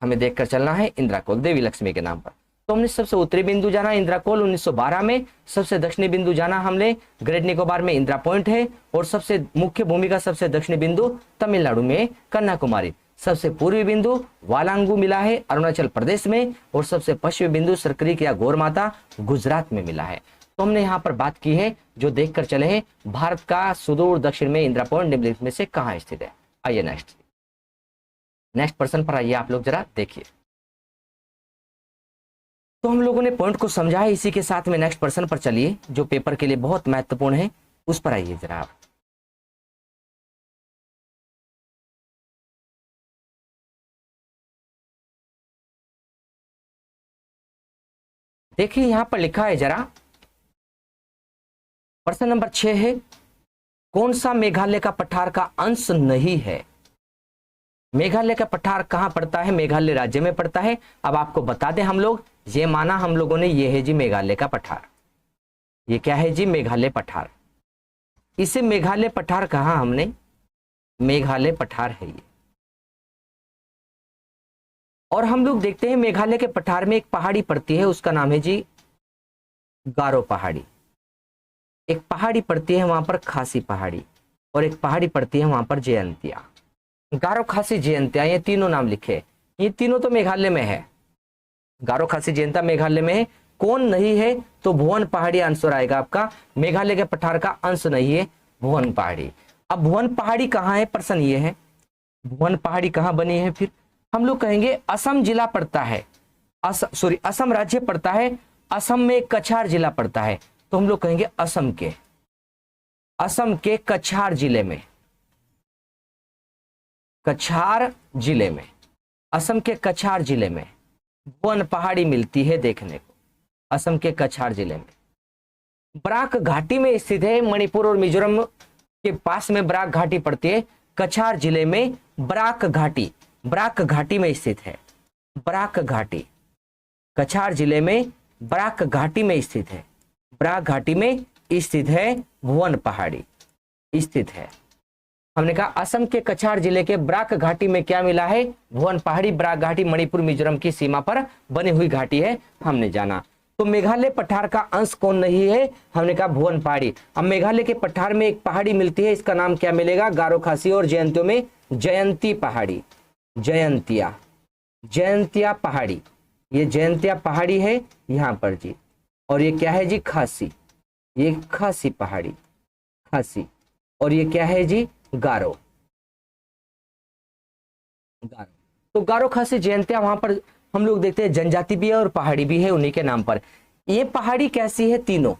हमें देखकर चलना है, इंद्राकोल देवी लक्ष्मी के नाम पर। तो हमने सबसे उत्तरी बिंदु जाना इंद्राकोल 1912 में, सबसे दक्षिणी बिंदु जाना हमने ग्रेट निकोबार में इंदिरा पॉइंट है, और सबसे मुख्य भूमि का सबसे दक्षिणी बिंदु तमिलनाडु में कन्याकुमारी, सबसे पूर्वी बिंदु वालांगू मिला है अरुणाचल प्रदेश में, और सबसे पश्चिमी बिंदु सरकरीक या गौरमाता गुजरात में मिला है। तो हमने यहाँ पर बात की है जो देखकर चले हैं भारत का सुदूर दक्षिण में इंदिरा पॉइंट निम्नलिखित में से कहाँ स्थित है। आइए नेक्स्ट प्रश्न पर आइए आप लोग जरा देखिए। तो हम लोगों ने पॉइंट को समझा है, इसी के साथ में नेक्स्ट प्रश्न पर चलिए जो पेपर के लिए बहुत महत्वपूर्ण है, उस पर आइए जरा आप। देखिए यहां पर लिखा है जरा, प्रश्न नंबर 6 है, कौन सा मेघालय का पठार का अंश नहीं है? मेघालय का पठार कहां पड़ता है? मेघालय राज्य में पड़ता है। अब आपको बता दें हम लोग, ये माना हम लोगों ने, ये है जी मेघालय का पठार। ये क्या है जी? मेघालय पठार। इसे मेघालय पठार कहा हमने, मेघालय पठार है ये। और हम लोग देखते हैं मेघालय के पठार में एक पहाड़ी पड़ती है, उसका नाम है जी गारो पहाड़ी। एक पहाड़ी पड़ती है वहां पर खासी पहाड़ी, और एक पहाड़ी पड़ती है वहां पर जयंतिया। गारो खासी जयंतिया, ये तीनों नाम लिखे, ये तीनों तो मेघालय में है। गारो खासी जयंतिया मेघालय में है। कौन नहीं है? तो भुवन पहाड़ी आंसर आएगा आपका। मेघालय के पठार का अंश नहीं है भुवन पहाड़ी। अब भुवन पहाड़ी कहाँ है? प्रश्न ये है भुवन पहाड़ी कहाँ बनी है? फिर हम लोग कहेंगे असम जिला पड़ता है, असम राज्य पड़ता है। असम में कछार जिला पड़ता है, तो हम लोग कहेंगे असम के कछार जिले में, असम के कछार जिले में भुवन पहाड़ी मिलती है देखने को। असम के कछार जिले में बराक घाटी में स्थित है। मणिपुर और मिजोरम के पास में बराक घाटी पड़ती है। कछार जिले में बराक घाटी में स्थित है। बराक घाटी कछार जिले में बराक घाटी में स्थित है। बराक घाटी में स्थित है भुवन पहाड़ी स्थित है। हमने कहा असम के कछार जिले के बराक घाटी में क्या मिला है? भुवन पहाड़ी। बराक घाटी मणिपुर मिजोरम की सीमा पर बनी हुई घाटी है, हमने जाना। तो मेघालय पठार का अंश कौन नहीं है? हमने कहा भुवन पहाड़ी। अब मेघालय के पठार में एक पहाड़ी मिलती है, इसका नाम क्या मिलेगा? गारो खासी और जयंतियों में जयंती पहाड़ी, जयंतिया पहाड़ी। ये जयंतिया पहाड़ी है यहाँ पर जी, और ये क्या है जी? खासी, ये खासी पहाड़ी, खासी। और ये क्या है जी? गारो। तो गारो खासी जयंतिया, वहां पर हम लोग देखते हैं जनजाति भी है और पहाड़ी भी है उन्हीं के नाम पर। ये पहाड़ी कैसी है? तीनों,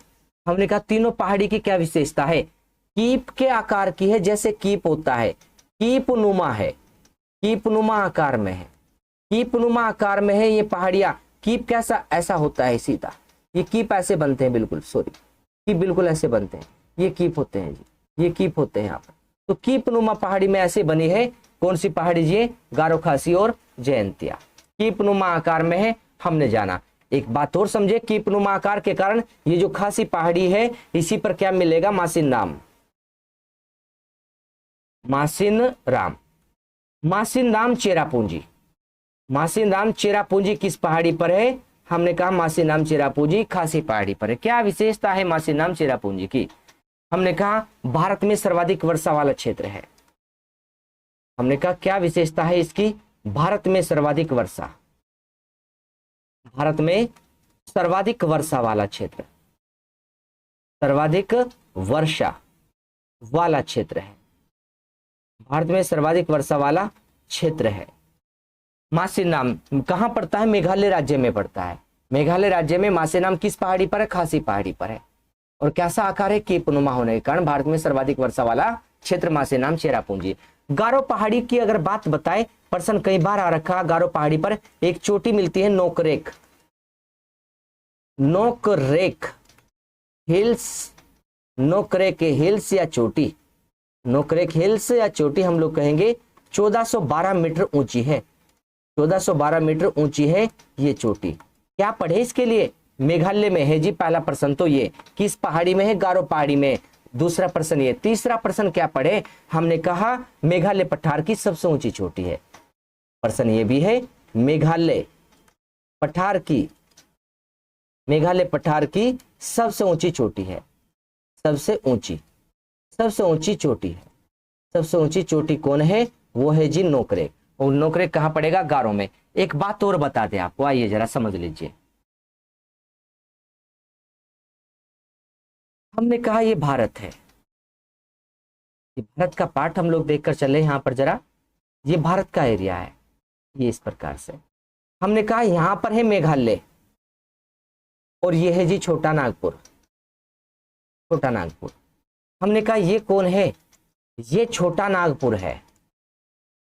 हमने कहा तीनों पहाड़ी की क्या विशेषता है? कीप के आकार की है, जैसे कीप होता है, कीप नुमा है, कीप नुमा आकार में है, कीप नुमा आकार में है ये पहाड़ियां। कीप कैसा? ऐसा होता है सीधा, ये कीप ऐसे बनते हैं, बिल्कुल कीप बिल्कुल ऐसे बनते हैं, ये कीप होते हैं जी, ये कीप होते हैं यहाँ पर। तो कीप नुमा पहाड़ी में ऐसे बनी है। कौन सी पहाड़ी जी? गारो खासी और जयंतिया। कीप नुमा आकार में है, हमने जाना। एक बात और समझे, कीप नुमा आकार के कारण ये जो खासी पहाड़ी है, इसी पर क्या मिलेगा? मासिन राम, मासिन राम चेरापूंजी। मासिन राम चेरापूंजी किस पहाड़ी पर है? हमने कहा मासिन राम चेरापूंजी खासी पहाड़ी पर है। क्या विशेषता है मासिन राम चेरापूंजी की? हमने कहा भारत में सर्वाधिक वर्षा वाला क्षेत्र है। हमने कहा क्या विशेषता है इसकी? भारत में सर्वाधिक वर्षा, भारत में सर्वाधिक वर्षा वाला क्षेत्र, सर्वाधिक वर्षा वाला क्षेत्र है, भारत में सर्वाधिक वर्षा वाला क्षेत्र है। मासिनाम कहां पड़ता है? मेघालय राज्य में पड़ता है। मेघालय राज्य में मासिनाम किस पहाड़ी पर है? खासी पहाड़ी पर है। और कैसा आकार है? केपनुमा होने के कारण भारत में सर्वाधिक वर्षा वाला क्षेत्र मासिनाम चेरापूंजी। गारो पहाड़ी की अगर बात बताए, प्रश्न कई बार आ रखा, गारो पहाड़ी पर एक चोटी मिलती है नोकरेक, नोकरेक हिल्स, नोकरेक हिल्स या चोटी, नोकरेक हिल्स या चोटी हम लोग कहेंगे 1412 मीटर ऊंची है, 1412 मीटर ऊंची है ये चोटी। क्या पढ़े इसके लिए? मेघालय में है जी। पहला प्रश्न तो ये किस पहाड़ी में है? गारो पहाड़ी में। दूसरा प्रश्न ये। तीसरा प्रश्न क्या पढ़े? हमने कहा मेघालय पठार की सबसे ऊंची चोटी है। प्रश्न ये भी है मेघालय पठार की, मेघालय पठार की सबसे ऊंची चोटी है, सबसे ऊंची, सबसे ऊंची चोटी है। सबसे ऊंची चोटी कौन है? वो है जी नोकरेक। और नोकरेक कहां पड़ेगा? गारो में। एक बात और बता दे आपको, आइए जरा समझ लीजिए। हमने कहा ये भारत है, ये भारत का पार्ट हम लोग देखकर चले यहां पर जरा। ये भारत का एरिया है, ये इस प्रकार से। हमने कहा यहां पर है मेघालय और ये है जी छोटा नागपुर, छोटा नागपुर। हमने कहा ये कौन है? ये छोटा नागपुर है,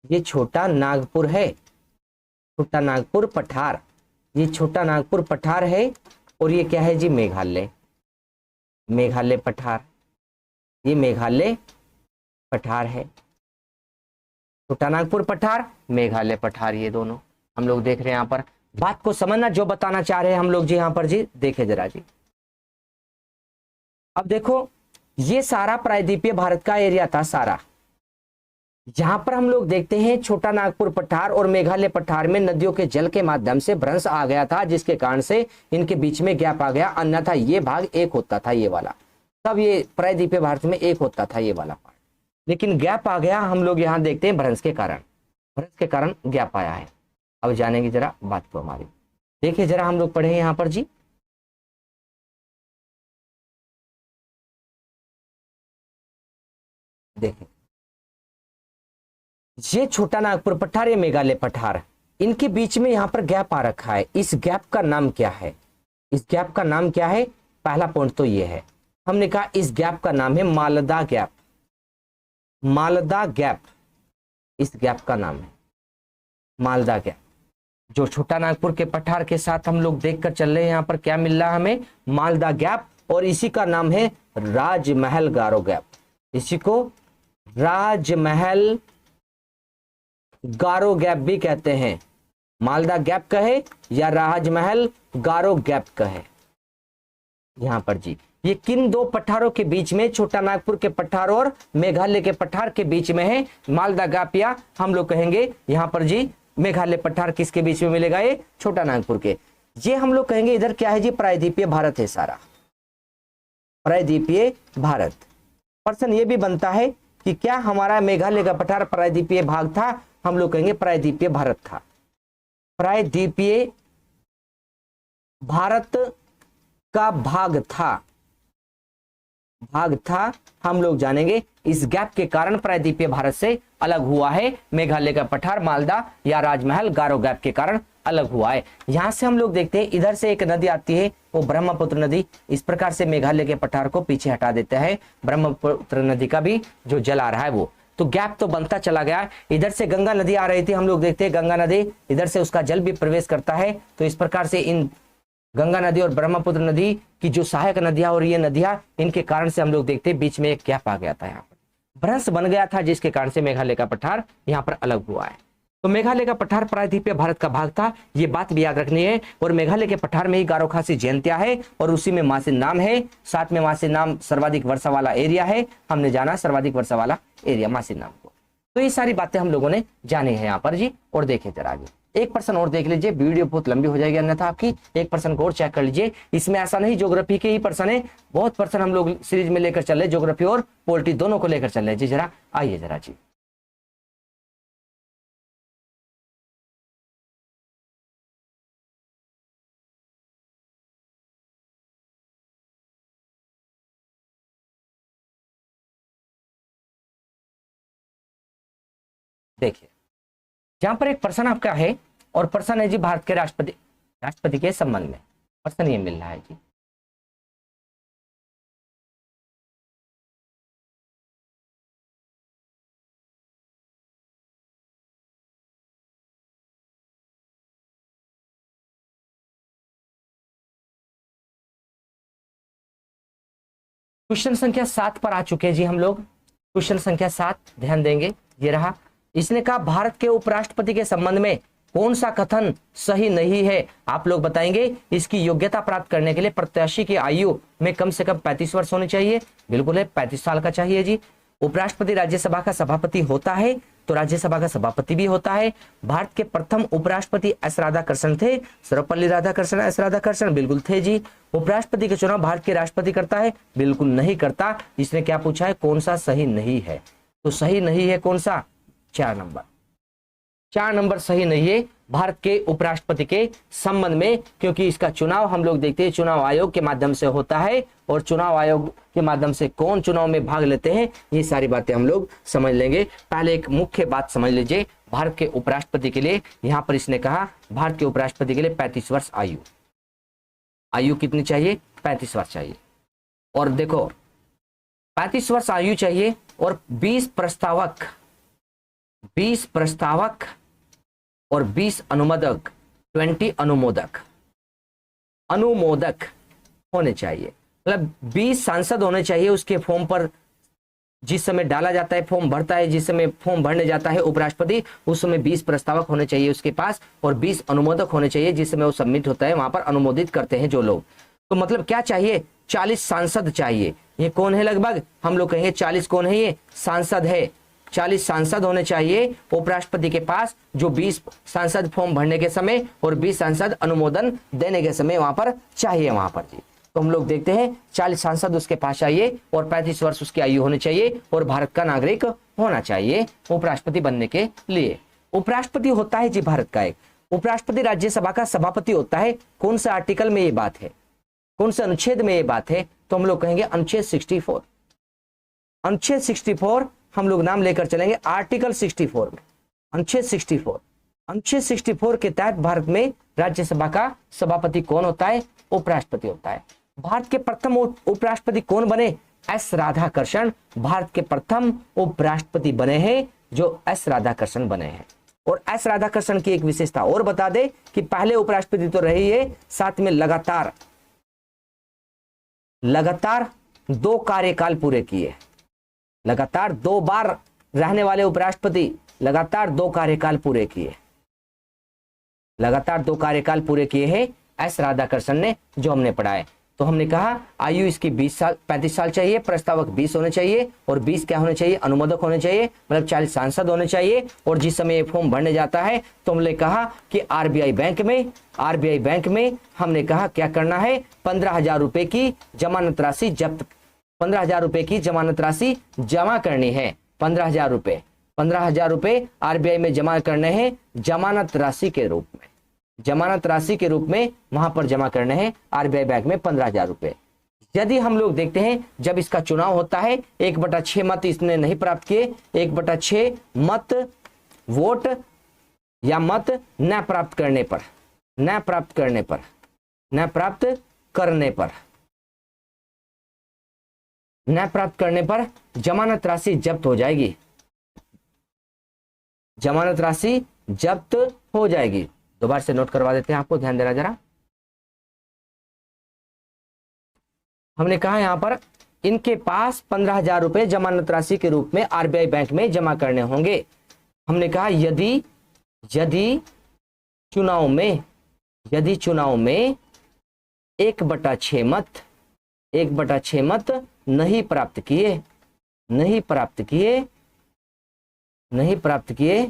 ये छोटा नागपुर है, छोटा नागपुर पठार, ये छोटा नागपुर पठार है। और ये क्या है जी? मेघालय, मेघालय पठार, ये मेघालय पठार है। छोटा नागपुर पठार, मेघालय पठार, ये दोनों हम लोग देख रहे हैं यहां पर। बात को समझना, जो बताना चाह रहे हैं हम लोग जी यहां पर जी, देखे जरा जी। अब देखो ये सारा प्रायद्वीपीय भारत का एरिया था सारा। यहां पर हम लोग देखते हैं छोटा नागपुर पठार और मेघालय पठार में नदियों के जल के माध्यम से भ्रंश आ गया था, जिसके कारण से इनके बीच में गैप आ गया। अन्यथा ये भाग एक होता था, ये वाला, तब ये प्रायद्वीपीय भारत में एक होता था ये वाला पार्ट, लेकिन गैप आ गया। हम लोग यहाँ देखते हैं भ्रंश के कारण, भ्रंश के कारण गैप आया है। अब जानेंगे जरा बात को हमारी। देखिए जरा हम लोग पढ़े यहाँ पर जी, देखें ये छोटा नागपुर पठार, ये मेघालय पठार, इनके बीच में यहां पर गैप आ रखा है। इस गैप का नाम क्या है? इस गैप का नाम क्या है? पहला पॉइंट तो ये है, हमने कहा इस गैप का नाम है मालदा गैप, मालदा गैप, इस गैप का नाम है मालदा गैप। जो छोटा नागपुर के पठार के साथ हम लोग देखकर चल रहे हैं, यहां पर क्या मिल रहा है हमें? मालदा गैप। और इसी का नाम है राजमहल गारो गैप, इसी को राजमहल गारो गैप भी कहते हैं। मालदा गैप कहे या राजमहल गारो गैप कहे। यहां पर जी ये किन दो पठारों के बीच में? छोटा नागपुर के पठार और मेघालय के पठार के बीच में है मालदा गैप, या हम लोग कहेंगे यहां पर जी मेघालय पठार किसके बीच में मिलेगा? ये छोटा नागपुर के। ये हम लोग कहेंगे इधर क्या है जी? प्रायद्वीपीय भारत है सारा, प्रायद्वीपीय भारत। प्रश्न ये भी बनता है कि क्या हमारा मेघालय का पठार प्रायद्वीपीय भाग था? हम लोग कहेंगे प्रायद्वीपीय भारत था, प्रायद्वीपीय भारत का भाग था, भाग था। हम लोग जानेंगे इस गैप के कारण प्रायद्वीपीय भारत से अलग हुआ है मेघालय का पठार, मालदा या राजमहल गारो गैप के कारण अलग हुआ है। यहां से हम लोग देखते हैं इधर से एक नदी आती है, वो ब्रह्मपुत्र नदी। इस प्रकार से मेघालय के पठार को पीछे हटा देता है, ब्रह्मपुत्र नदी का भी जो जल आ रहा है वो, तो गैप तो बनता चला गया। इधर से गंगा नदी आ रही थी, हम लोग देखते हैं गंगा नदी इधर से उसका जल भी प्रवेश करता है। तो इस प्रकार से इन गंगा नदी और ब्रह्मपुत्र नदी की जो सहायक नदियां और ये नदियां, इनके कारण से हम लोग देखते हैं बीच में एक गैप आ गया था, यहाँ पर भ्रंश बन गया था, जिसके कारण से मेघालय का पठार यहाँ पर अलग हुआ है। तो मेघालय का पठार प्रायद्वीपीय भारत का भाग था, ये बात भी याद रखनी है। और मेघालय के पठार में ही गारो खासी जयंतिया है और उसी में मासिन नाम है, साथ में मासिन नाम सर्वाधिक वर्षा वाला एरिया है। हमने जाना सर्वाधिक वर्षा वाला एरिया मासिन नाम को। तो ये सारी बातें हम लोगों ने जानी है यहाँ पर जी। और देखे जरा आगे एक पर्सन और देख लीजिए, वीडियो बहुत लंबी हो जाएगी अन्यथा आपकी। एक पर्सन को और चेक कर लीजिए, इसमें ऐसा नहीं ज्योग्राफी के ही पर्सन है, बहुत पर्सन हम लोग सीरीज में लेकर चल रहे, ज्योग्राफी और पॉलिटी दोनों को लेकर चल रहे जी। जरा आइए जरा जी। देखिए जहां पर एक प्रश्न आपका है और प्रश्न है जी भारत के राष्ट्रपति के संबंध में प्रश्न ये मिल रहा है जी। क्वेश्चन संख्या 7 पर आ चुके हैं जी हम लोग। क्वेश्चन संख्या 7 ध्यान देंगे, ये रहा। इसने कहा भारत के उपराष्ट्रपति के संबंध में कौन सा कथन सही नहीं है, आप लोग बताएंगे। इसकी योग्यता प्राप्त करने के लिए प्रत्याशी की आयु में कम से कम 35 वर्ष होनी चाहिए। बिल्कुल है, 35 साल का चाहिए जी। उपराष्ट्रपति राज्यसभा का सभापति होता है तो राज्यसभा का सभापति भी होता है। भारत के प्रथम उपराष्ट्रपति एस राधाकृष्णन थे, सर्वपल्ली राधाकृष्णन, एस राधाकृष्णन बिल्कुल थे जी। उपराष्ट्रपति का चुनाव भारत के राष्ट्रपति करता है, बिल्कुल नहीं करता। इसने क्या पूछा है, कौन सा सही नहीं है, तो सही नहीं है कौन सा, 4 नंबर। 4 नंबर सही नहीं है भारत के उपराष्ट्रपति के संबंध में, क्योंकि इसका चुनाव हम लोग देखते हैं चुनाव आयोग के माध्यम से होता है, और चुनाव आयोग के माध्यम से कौन चुनाव में भाग लेते हैं, ये सारी बातें हम लोग समझ लेंगे। पहले एक मुख्य बात समझ लीजिए, भारत के उपराष्ट्रपति के लिए यहां पर इसने कहा भारत के उपराष्ट्रपति के लिए 35 वर्ष आयु कितनी चाहिए, 35 वर्ष चाहिए। और देखो 35 वर्ष आयु चाहिए और 20 प्रस्तावक और 20 अनुमोदक, 20 अनुमोदक होने चाहिए। मतलब 20 सांसद होने चाहिए उसके फॉर्म पर, जिस समय डाला जाता है फॉर्म भरता है, जिस समय फॉर्म भरने जाता है उपराष्ट्रपति, उस समय 20 प्रस्तावक होने चाहिए उसके पास, और 20 अनुमोदक होने चाहिए जिस समय वो सबमिट होता है, वहां पर अनुमोदित करते हैं जो लोग। तो मतलब क्या चाहिए, 40 सांसद चाहिए। ये कौन है, लगभग हम लोग कहेंगे 40 कौन है, ये सांसद है। 40 सांसद होने चाहिए उपराष्ट्रपति के पास, जो 20 सांसद फॉर्म भरने के समय और 20 सांसद अनुमोदन देने के समय वहां पर चाहिए, वहां पर जी। तो हम लोग देखते हैं 40 सांसद उसके पास चाहिए और 35 वर्ष उसकी आयु होनी चाहिए और भारत का नागरिक होना चाहिए उपराष्ट्रपति बनने के लिए। उपराष्ट्रपति होता है जी भारत का एक, उपराष्ट्रपति राज्यसभा का सभापति होता है। कौन सा आर्टिकल में ये बात है, कौन से अनुच्छेद में ये बात है, तो हम लोग कहेंगे अनुच्छेद 64। अनुच्छेद 64 हम लोग नाम लेकर चलेंगे, आर्टिकल 64 में, अनुच्छेद 64। अनुच्छेद 64 के तहत भारत में राज्यसभा का सभापति कौन होता है, उपराष्ट्रपति होता है। भारत के प्रथम उपराष्ट्रपति कौन बने, एस राधाकृष्णन भारत के प्रथम उपराष्ट्रपति बने हैं, जो एस राधाकृष्णन बने हैं। और एस राधाकृष्णन की एक विशेषता और बता दे कि पहले उपराष्ट्रपति तो रहे है, साथ में लगातार 2 कार्यकाल पूरे किए, लगातार 2 बार रहने वाले उपराष्ट्रपति लगातार 2 कार्यकाल पूरे किए, लगातार 2 कार्यकाल पूरे किए हैं एस राधाकृष्णन ने, जो हमने पढ़ा है। तो हमने कहा आयु इसकी 35 साल चाहिए, प्रस्तावक 20 होने चाहिए और 20 क्या होने चाहिए, अनुमोदक होने चाहिए, मतलब 40 सांसद होने चाहिए। और जिस समय ये फॉर्म भरने जाता है तो हमने कहा कि आरबीआई बैंक में हमने कहा क्या करना है, 15,000 रुपए की जमानत राशि जब्त, 15,000 रुपए की जमानत राशि जमा करनी है। 15,000 रुपए आरबीआई में जमा करने हैं जमानत राशि के रूप में, जमानत राशि के रूप में वहां पर जमा करने हैं आरबीआई बैंक में 15,000 रुपए। यदि हम लोग देखते हैं जब इसका चुनाव होता है 1/6 मत इसने नहीं प्राप्त किए, 1/6 मत वोट या मत न प्राप्त करने पर जमानत राशि जब्त हो जाएगी, जमानत राशि जब्त हो जाएगी। दोबारा से नोट करवा देते हैं, आपको ध्यान देना जरा। हमने कहा यहां पर इनके पास 15,000 रुपए जमानत राशि के रूप में आरबीआई बैंक में जमा करने होंगे। हमने कहा यदि चुनाव में 1/6 मत नहीं प्राप्त किए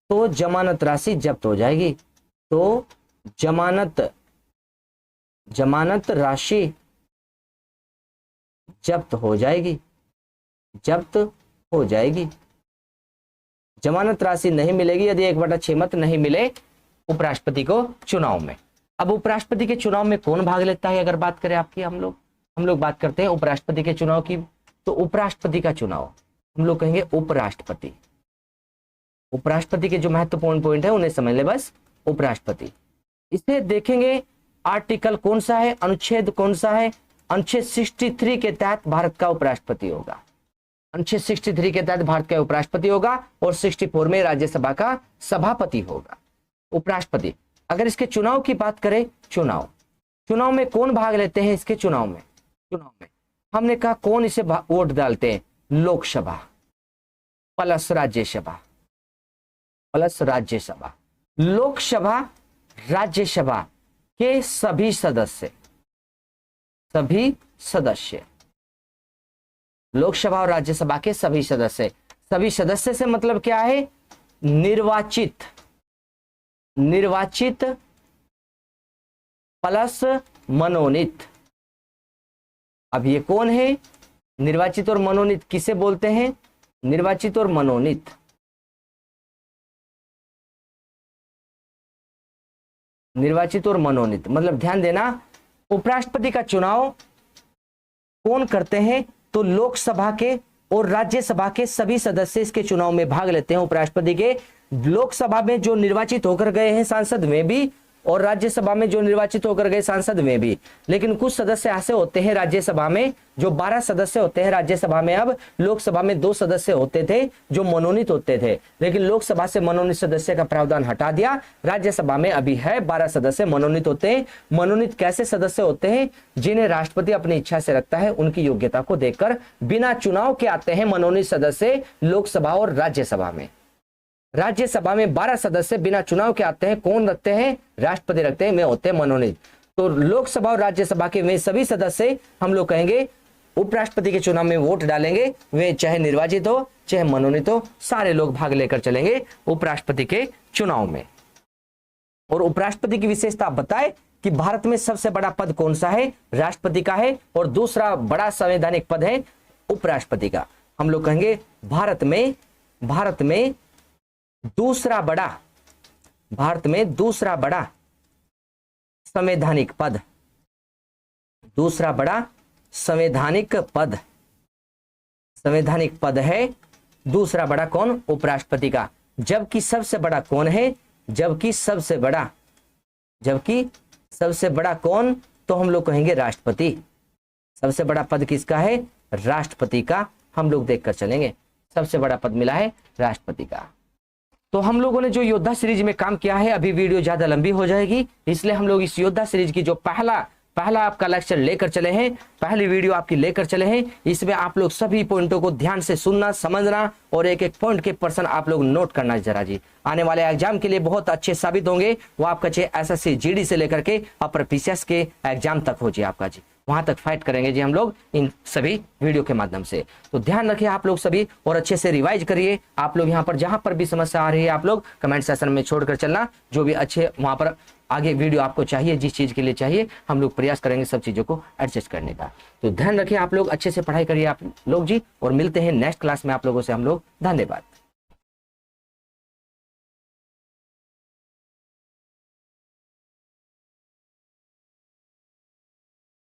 तो जमानत राशि जब्त हो जाएगी, तो जमानत राशि जब्त हो जाएगी। जमानत राशि नहीं मिलेगी यदि 1/6 मत नहीं मिले उपराष्ट्रपति को चुनाव में। अब उपराष्ट्रपति के चुनाव में कौन भाग लेता है, अगर बात करें आपकी, हम लोग बात करते हैं उपराष्ट्रपति के चुनाव की। तो उपराष्ट्रपति का चुनाव हम लोग कहेंगे उपराष्ट्रपति। उपराष्ट्रपति के जो महत्वपूर्ण पॉइंट है उन्हें समझ ले बस, उपराष्ट्रपति। इसे देखेंगे आर्टिकल कौन सा है, अनुच्छेद कौन सा है, अनुच्छेद 63 के तहत भारत का उपराष्ट्रपति होगा। अनुच्छेद 63 के तहत भारत का उपराष्ट्रपति होगा और 64 में राज्यसभा का सभापति होगा। उपराष्ट्रपति। अगर इसके चुनाव की बात करें, चुनाव में कौन भाग लेते हैं इसके चुनाव में हमने कहा कौन इसे वोट डालते हैं, लोकसभा प्लस राज्यसभा, लोकसभा राज्यसभा के सभी सदस्य, लोकसभा और राज्यसभा के सभी सदस्य से मतलब क्या है, निर्वाचित प्लस मनोनीत। अब ये कौन है, निर्वाचित और मनोनीत किसे बोलते हैं, निर्वाचित और मनोनीत। निर्वाचित और मनोनीत मतलब ध्यान देना, उपराष्ट्रपति का चुनाव कौन करते हैं, तो लोकसभा के और राज्यसभा के सभी सदस्य इसके चुनाव में भाग लेते हैं। उपराष्ट्रपति के लोकसभा में जो निर्वाचित होकर गए हैं सांसद में भी और राज्यसभा में जो निर्वाचित होकर गए सांसद में भी। लेकिन कुछ सदस्य ऐसे होते हैं राज्यसभा में जो 12 सदस्य होते हैं राज्यसभा में। अब लोकसभा में 2 सदस्य होते थे जो मनोनीत होते थे, लेकिन लोकसभा से मनोनीत सदस्य का प्रावधान हटा दिया। राज्यसभा में अभी है 12 सदस्य मनोनीत होते हैं। मनोनीत कैसे सदस्य होते हैं, जिन्हें राष्ट्रपति अपनी इच्छा से रखता है, उनकी योग्यता को देखकर बिना चुनाव के आते हैं मनोनीत सदस्य लोकसभा और राज्यसभा में। राज्यसभा में 12 सदस्य बिना चुनाव के आते हैं, कौन रखते हैं, राष्ट्रपति रखते हैं, में होते हैं मनोनीत। तो लोकसभा और राज्यसभा के वे सभी सदस्य हम लोग कहेंगे उपराष्ट्रपति के चुनाव में वोट डालेंगे, वे चाहे निर्वाचित हो चाहे मनोनीत हो, सारे लोग भाग लेकर चलेंगे उपराष्ट्रपति के चुनाव में। और उपराष्ट्रपति की विशेषता आप बताए कि भारत में सबसे बड़ा पद कौन सा है, राष्ट्रपति का है, और दूसरा बड़ा संवैधानिक पद है उपराष्ट्रपति का। हम लोग कहेंगे भारत में दूसरा बड़ा संवैधानिक पद, संवैधानिक पद है दूसरा बड़ा कौन, उपराष्ट्रपति का। जबकि सबसे बड़ा कौन है, जबकि सबसे बड़ा कौन, तो हम लोग कहेंगे राष्ट्रपति। सबसे बड़ा पद किसका है, राष्ट्रपति का। हम लोग देखकर चलेंगे, सबसे बड़ा पद मिला है राष्ट्रपति का। तो हम लोगों ने जो योद्धा सीरीज में काम किया है, अभी वीडियो ज्यादा लंबी हो जाएगी, इसलिए हम लोग इस योद्धा सीरीज की जो पहला आपका लेक्चर लेकर चले हैं, पहली वीडियो आपकी लेकर चले हैं, इसमें आप लोग सभी पॉइंटों को ध्यान से सुनना, समझना और एक एक पॉइंट के पर्सन आप लोग नोट करना जरा जी। आने वाले एग्जाम के लिए बहुत अच्छे साबित होंगे। वो आपका चाहे एसएससी जीडी से लेकर के अपर पीसीएस के एग्जाम तक हो जी, आपका जी वहां तक फाइट करेंगे जी हम लोग इन सभी वीडियो के माध्यम से। तो ध्यान रखिए आप लोग सभी और अच्छे से रिवाइज करिए। आप लोग यहाँ पर जहां पर भी समस्या आ रही है आप लोग कमेंट सेक्शन में छोड़कर चलना, जो भी अच्छे वहां पर आगे वीडियो आपको चाहिए, जिस चीज के लिए चाहिए हम लोग प्रयास करेंगे सब चीजों को एडजस्ट करने का। तो ध्यान रखिए आप लोग, अच्छे से पढ़ाई करिए आप लोग जी, और मिलते हैं नेक्स्ट क्लास में आप लोगों से हम लोग। धन्यवाद।